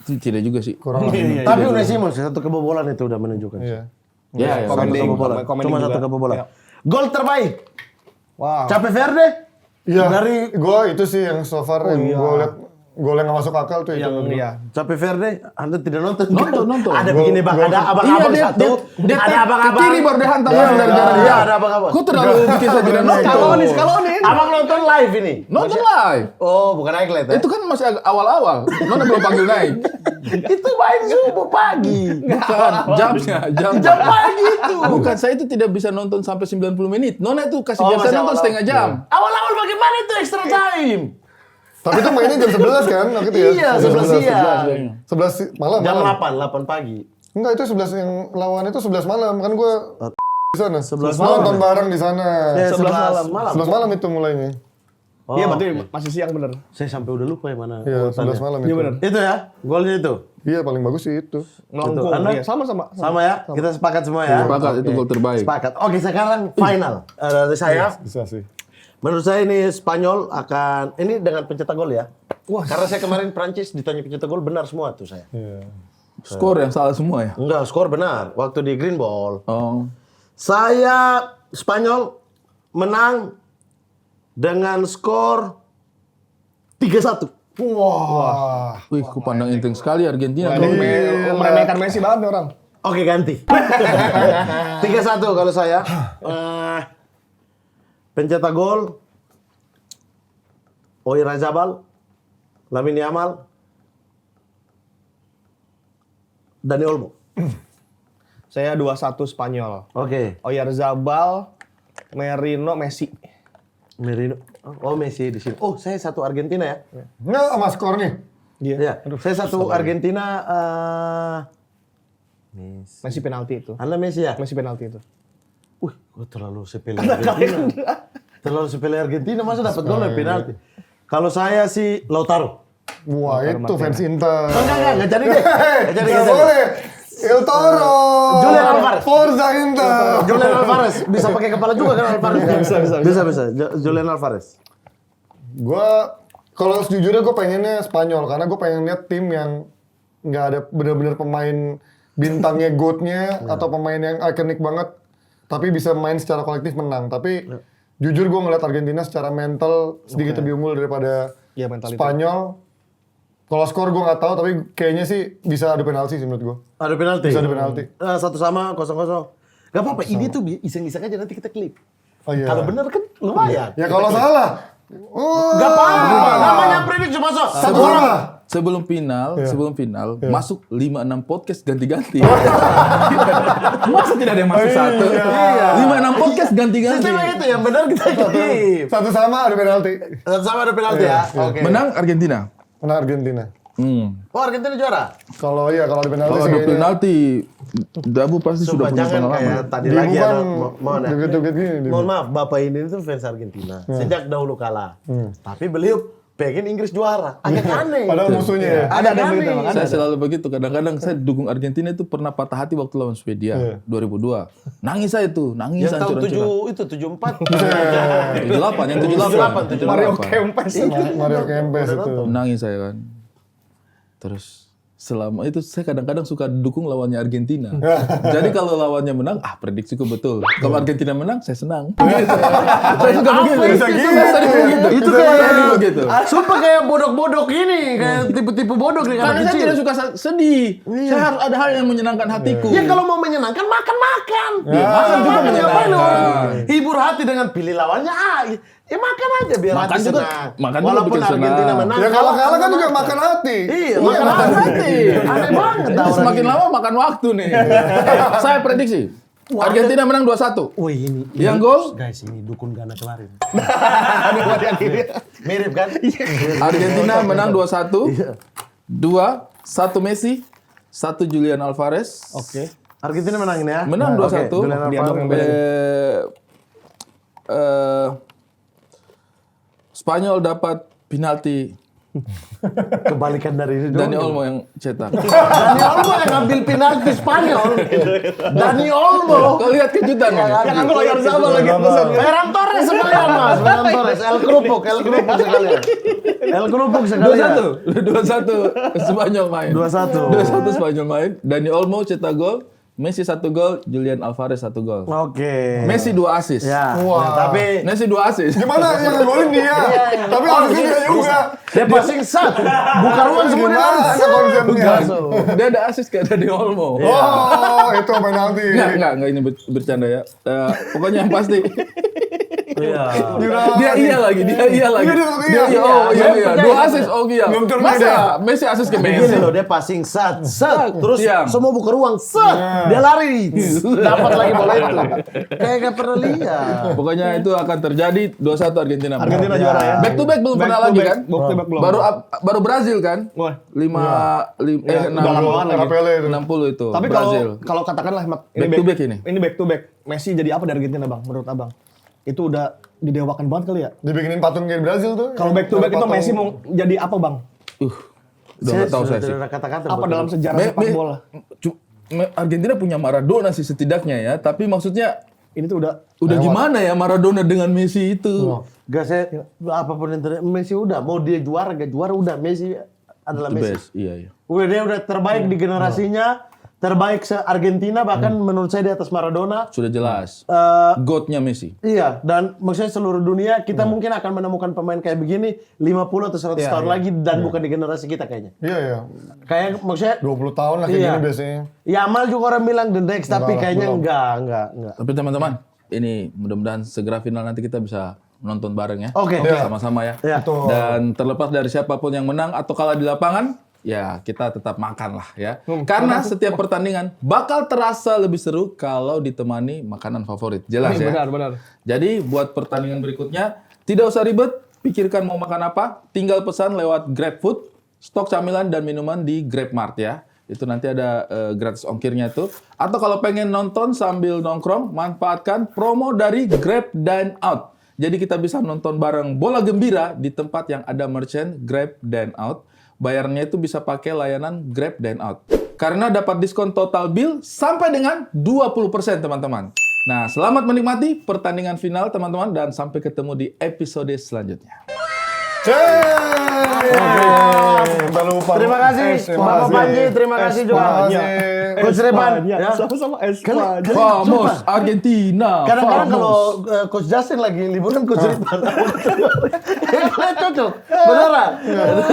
tidak juga sih. Kurang lebih. Tapi Unai Simon sih satu kebobolan itu udah menunjukkan. Iya. Ya, ya. Satu Commanding, kebobolan. commanding Cuma juga. satu kebobolan. Iya. Gol terbaik. Wow. Cape Verde. Iya. Dari Gue itu sih yang so far yang iya. gue liat gol yang nggak masuk akal tuh itu. Yang iya. Cape Verde, Anda tidak nonton? Nonton. Ada begini bang, ada abang-abang Iya, satu, dia ada abang-abang. kiri baru dia hantam langsung dari jarak. Iya, ada abang-abang. Kok terlalu bikin saya tidak nonton? Skalonin. Abang nonton live ini? Nonton live. Oh, bukan highlight ya? Itu kan masih awal-awal. Nona belum panggil naik. Itu main subuh pagi. Bukan, jamnya. Jam pagi itu. Bukan, saya itu tidak bisa nonton sampai 90 menit. Nona itu kasih Oh, biasa masih nonton awal-awal. setengah jam. Awal-awal bagaimana itu extra time? Tapi itu mainnya jam 11 kan waktu itu ya. Iya, 11 siang. 11 malam. Jam malam. 8 pagi. Enggak, itu 11 yang lawan itu 11 malam kan gue di sana. 11 Gua nonton malam. bareng di sana. Ya, 11 malam. 11 malam itu mulainya. Oh, Iya berarti oke. masih siang bener. Saya sampai udah lupa yang mana. Iya, 11 malam itu. Iya bener. Itu ya, golnya itu. Iya, paling bagus sih itu. Melengkung. Anda? Iya, sama-sama. Sama ya, kita sepakat semua ya. Sepakat, itu gol terbaik. Sepakat. Oke, sekarang final. Dari saya, Bisa sih. menurut saya ini Spanyol akan, ini dengan pencetak gol ya. Wah, karena saya kemarin Prancis ditanya pencetak gol benar semua tuh saya. Iya. Skor yang salah semua ya. Enggak, skor benar. Waktu di green ball. Oh. Saya Spanyol menang dengan skor 3-1. Wah. Wih, ku pandang enteng sekali Argentina. Ini meremehkan Messi banget nih orang. Oke, ganti. 3-1 kalau saya. Pencetak gol Oyarzabal, Lamine Yamal, Dani Olmo. Saya 2-1 Spanyol. Oke. Oyarzabal, Merino, Messi. Merino. Oh, Messi di sini. Oh, saya satu Argentina ya. Nggak sama skor nih. Iya. Saya satu Argentina. Messi penalti itu. Anda Messi ya? Messi penalti itu. Gue terlalu sepele Argentina. Terlalu sepele Argentina, masa dapat gol dari penalti. Kalau saya sih Lautaro. Wah, itu fans Inter. Enggak jadi deh. Nggak jadi. Nggak boleh. El Toro. Julian Alvarez. Forza Inter. Julian Alvarez bisa pakai kepala juga kan Alvarez? Bisa. Julian Alvarez. Gua kalau sejujurnya gue pengennya Spanyol karena gue pengen lihat tim yang nggak ada benar-benar pemain bintangnya goatnya atau pemain yang ikonik banget tapi bisa main secara kolektif menang. Tapi jujur gue ngeliat Argentina secara mental sedikit lebih unggul daripada Iya, mentality. Spanyol. Kalau skor gue nggak tahu tapi kayaknya sih bisa adu penalti sih menurut gue. Ada penalti. Bisa ada penalti. Satu sama 0-0. Gak apa-apa, ini tuh iseng-iseng aja nanti kita klip. Oh iya. Kalau benar kan lumayan. Ya kalau salah. Gak apa-apa. Namanya prediksi masuk. Satu sama. Sebelum final, masuk 5-6 podcast ganti-ganti. Masa tidak ada yang masuk satu? Iya. 5-6 podcast ganti-ganti. Sistemnya itu yang benar kita klip. Satu sama adu penalti. Satu sama ada penalti ya. Oke. Menang Argentina. Menang Argentina. Oh, Argentina juara. Kalau adu penalti Kalau sih ada kayaknya. penalti, Dabu pasti sudah Sumpah punya jangan kayak pengalaman. tadi Dia lagi bukan ada mohon ya. joget-joget gini. dia. Mohon maaf, Bapak ini tuh fans Argentina. Sejak dahulu kala. Tapi beliau pengen Inggris juara. Agak aneh. Padahal musuhnya ya. Ada Agak begitu, aneh. makanya. Saya selalu begitu. Kadang-kadang saya dukung Argentina itu pernah patah hati waktu lawan Swedia 2002. Nangis saya tuh, nangis Yang tahun hancur-hancuran. 74. 78, yang 78. Mario Kempes. Mario Kempes itu. Nangis saya kan. Terus selama itu saya kadang-kadang suka dukung lawannya Argentina. Jadi kalau lawannya menang, prediksiku betul. Kalau Argentina menang, saya senang. Saya suka begitu. Bisa gitu. Saya begitu. Itu Saya kayak begitu. Sumpah kayak bodok-bodok ini, kayak tipu-tipu bodok nih Karena anak saya kecil. tidak suka sedih. Saya harus ada hal yang menyenangkan hatiku. Ya kalau mau menyenangkan makan-makan. makan juga Makan, ngapain lu? menyenangkan. Hibur hati dengan pilih lawannya. Ya makan aja biar Makan hati juga- senang. makan juga Walaupun bikin senang. Argentina menang. Ya kalau kalah kan juga makan hati. Iya, makan hati. Aneh banget. Ini dah orang semakin ini. lama makan waktu nih. Saya prediksi. Argentina menang 2-1. Wih ini. Yang gol Guys ini dukun Ghana kemarin. Mirip kan? Argentina menang 2-1. 2-1 Messi, 1 Julian Alvarez. Oke. Argentina menang ini ya? Menang Oke, 2-1. Julian Alvarez. Spanyol dapat penalti. Kebalikan dari ini Dani dong. Olmo yang cetak. Dani Olmo yang ngambil penalti Spanyol. Dani Olmo. Kau lihat kejutan ini. Yang ambil Oyarzabal lagi pesan. Ferran Torres sekalian mas. Ferran Torres. El Kerupuk sekalian. El Kerupuk sekalian. 2-1 Spanyol main. 2-1. 2-1 Spanyol main. Dani Olmo cetak gol. Messi 1 gol, Julian Alvarez 1 gol. Oke. Messi 2 assist. Ya. Wah. Nah, tapi Messi 2 assist. Gimana yang ngegolin dia? Tapi asisnya dia juga. dia passing satu. Buka ruang semuanya. Gimana konsepnya? Dia ada assist ke Dani Olmo. Oh, itu penalti. Enggak ini bercanda ya. Pokoknya yang pasti Dia iya lagi. Dia iya. Oh iya. 2 asis. Oh iya. Masa Messi asis ke Begini Messi? loh, dia passing set, terus Tiang. semua buka ruang, dia lari, dapat lagi bola itu. Kayak gak pernah lihat. Pokoknya itu akan terjadi 2-1 Argentina. Argentina juara ya. Back to back belum Back pernah to lagi back. kan? Back to back belum. Baru Brazil kan? Wah. 60 udah lama banget lagi. Pele itu. 60 itu. Tapi Brazil. kalau katakanlah Back to back ini. Ini back to back. Messi jadi apa di Argentina, Bang? Menurut Abang? Itu udah didewakan banget kali ya? Dibikinin patung kayak di Brazil tuh. Kalau back to back itu Messi mau jadi apa, Bang? Udah nggak tahu saya sih. Tidak ada kata-kata. Apa dalam sejarah sepak bola? Argentina punya Maradona sih setidaknya ya, tapi maksudnya Ini tuh udah gimana ya Maradona dengan Messi itu? Gak saya apapun yang terjadi, Messi udah mau dia juara gak juara udah Messi adalah The Messi. best, iya. Udah dia udah terbaik di generasinya, terbaik se Argentina bahkan menurut saya di atas Maradona. Sudah jelas. GOAT-nya Messi. Iya, dan maksudnya seluruh dunia kita mungkin akan menemukan pemain kayak begini 50 atau 100 tahun lagi dan bukan di generasi kita kayaknya. Iya. Kayak maksudnya 20 tahun lah kayak Iya. gini biasanya. Yamal juga orang bilang the next tapi kayaknya belum. enggak. Tapi teman-teman, ini mudah-mudahan segera final nanti kita bisa nonton bareng ya. Oke. Sama-sama ya. Iya. Dan terlepas dari siapapun yang menang atau kalah di lapangan, ya kita tetap makan lah ya. Karena setiap pertandingan bakal terasa lebih seru kalau ditemani makanan favorit. Jelas ya. benar. Jadi buat pertandingan berikutnya, tidak usah ribet, pikirkan mau makan apa, tinggal pesan lewat GrabFood, stok camilan dan minuman di GrabMart ya. Itu nanti ada gratis ongkirnya tuh. Atau kalau pengen nonton sambil nongkrong, manfaatkan promo dari Grab Dine Out. Jadi kita bisa nonton bareng bola gembira di tempat yang ada merchant Grab Dine Out. Bayarnya itu bisa pakai layanan Grab Dine Out. Karena dapat diskon total bill sampai dengan 20% teman-teman. Nah, selamat menikmati pertandingan final teman-teman dan sampai ketemu di episode selanjutnya. Kita lupa. Terima kasih Bapak Panji, terima kasih juga. Coach Reban ya. Sama-sama Espanya. Vamos Argentina. Kadang-kadang vamos. kalau Coach Justin lagi liburan Coach Reban. Kalian cocok. Beneran.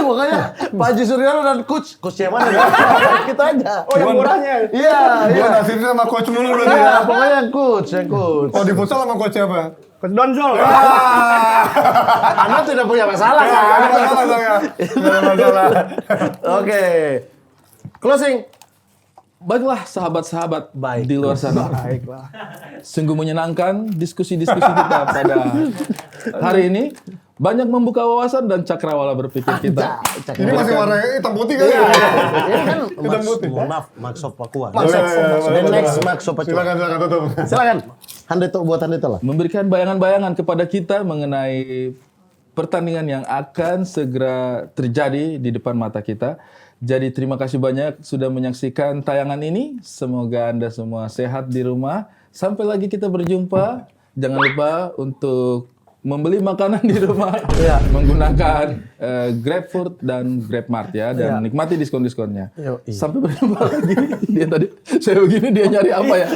Makanya Pak Haji Suryono dan Coach yang mana? Kita aja. Oh, yang murahnya. Iya. Gua nasibnya sama coach mulu berarti ya. Iya, pokoknya yang Coach. Oh, di futsal sama coach siapa? Coach Donzol. Anda tidak punya masalah kan? Nggak ada masalah saya. Nggak ada masalah. Oke. Closing. Baiklah sahabat-sahabat di luar sana. Baiklah. Sungguh menyenangkan diskusi-diskusi kita pada hari ini. Banyak membuka wawasan dan cakrawala berpikir kita. Ini masih warna hitam putih kan? Ini kan Hitam putih. mohon maaf, Max of Papua. Iya, The next Max of Papua. Silakan tutup. Silakan. Handeto buat Handeto lah. Memberikan bayangan-bayangan kepada kita mengenai pertandingan yang akan segera terjadi di depan mata kita. Jadi terima kasih banyak sudah menyaksikan tayangan ini. Semoga Anda semua sehat di rumah. Sampai lagi kita berjumpa. Jangan lupa untuk membeli makanan di rumah menggunakan GrabFood dan GrabMart ya dan nikmati diskon-diskonnya. Sampai berjumpa lagi. Dia tadi saya begini dia nyari apa ya?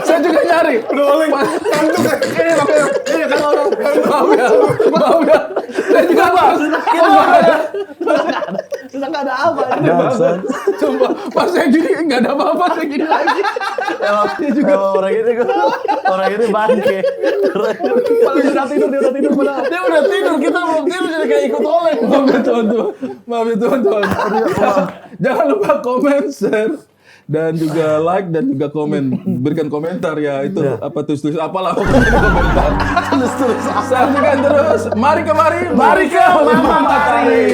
Saya juga nyari. Udah paling kantuk ya. Ini kan orang. Maaf ya. Saya juga Bang. Kita nggak ada apa. Sumpah, pas saya gini nggak ada apa-apa, saya gini lagi. Orang ini bangke. Dia udah tidur padahal. Dia udah tidur, kita belum tidur jadi kayak ikut oleng. Maaf ya teman-teman. Jangan lupa komen, share, dan juga like dan juga komen. Berikan komentar ya itu apa tulis apalah pokoknya di komentar. Tulis. Saksikan terus. Mari kemari. Mari ke Mama Mari.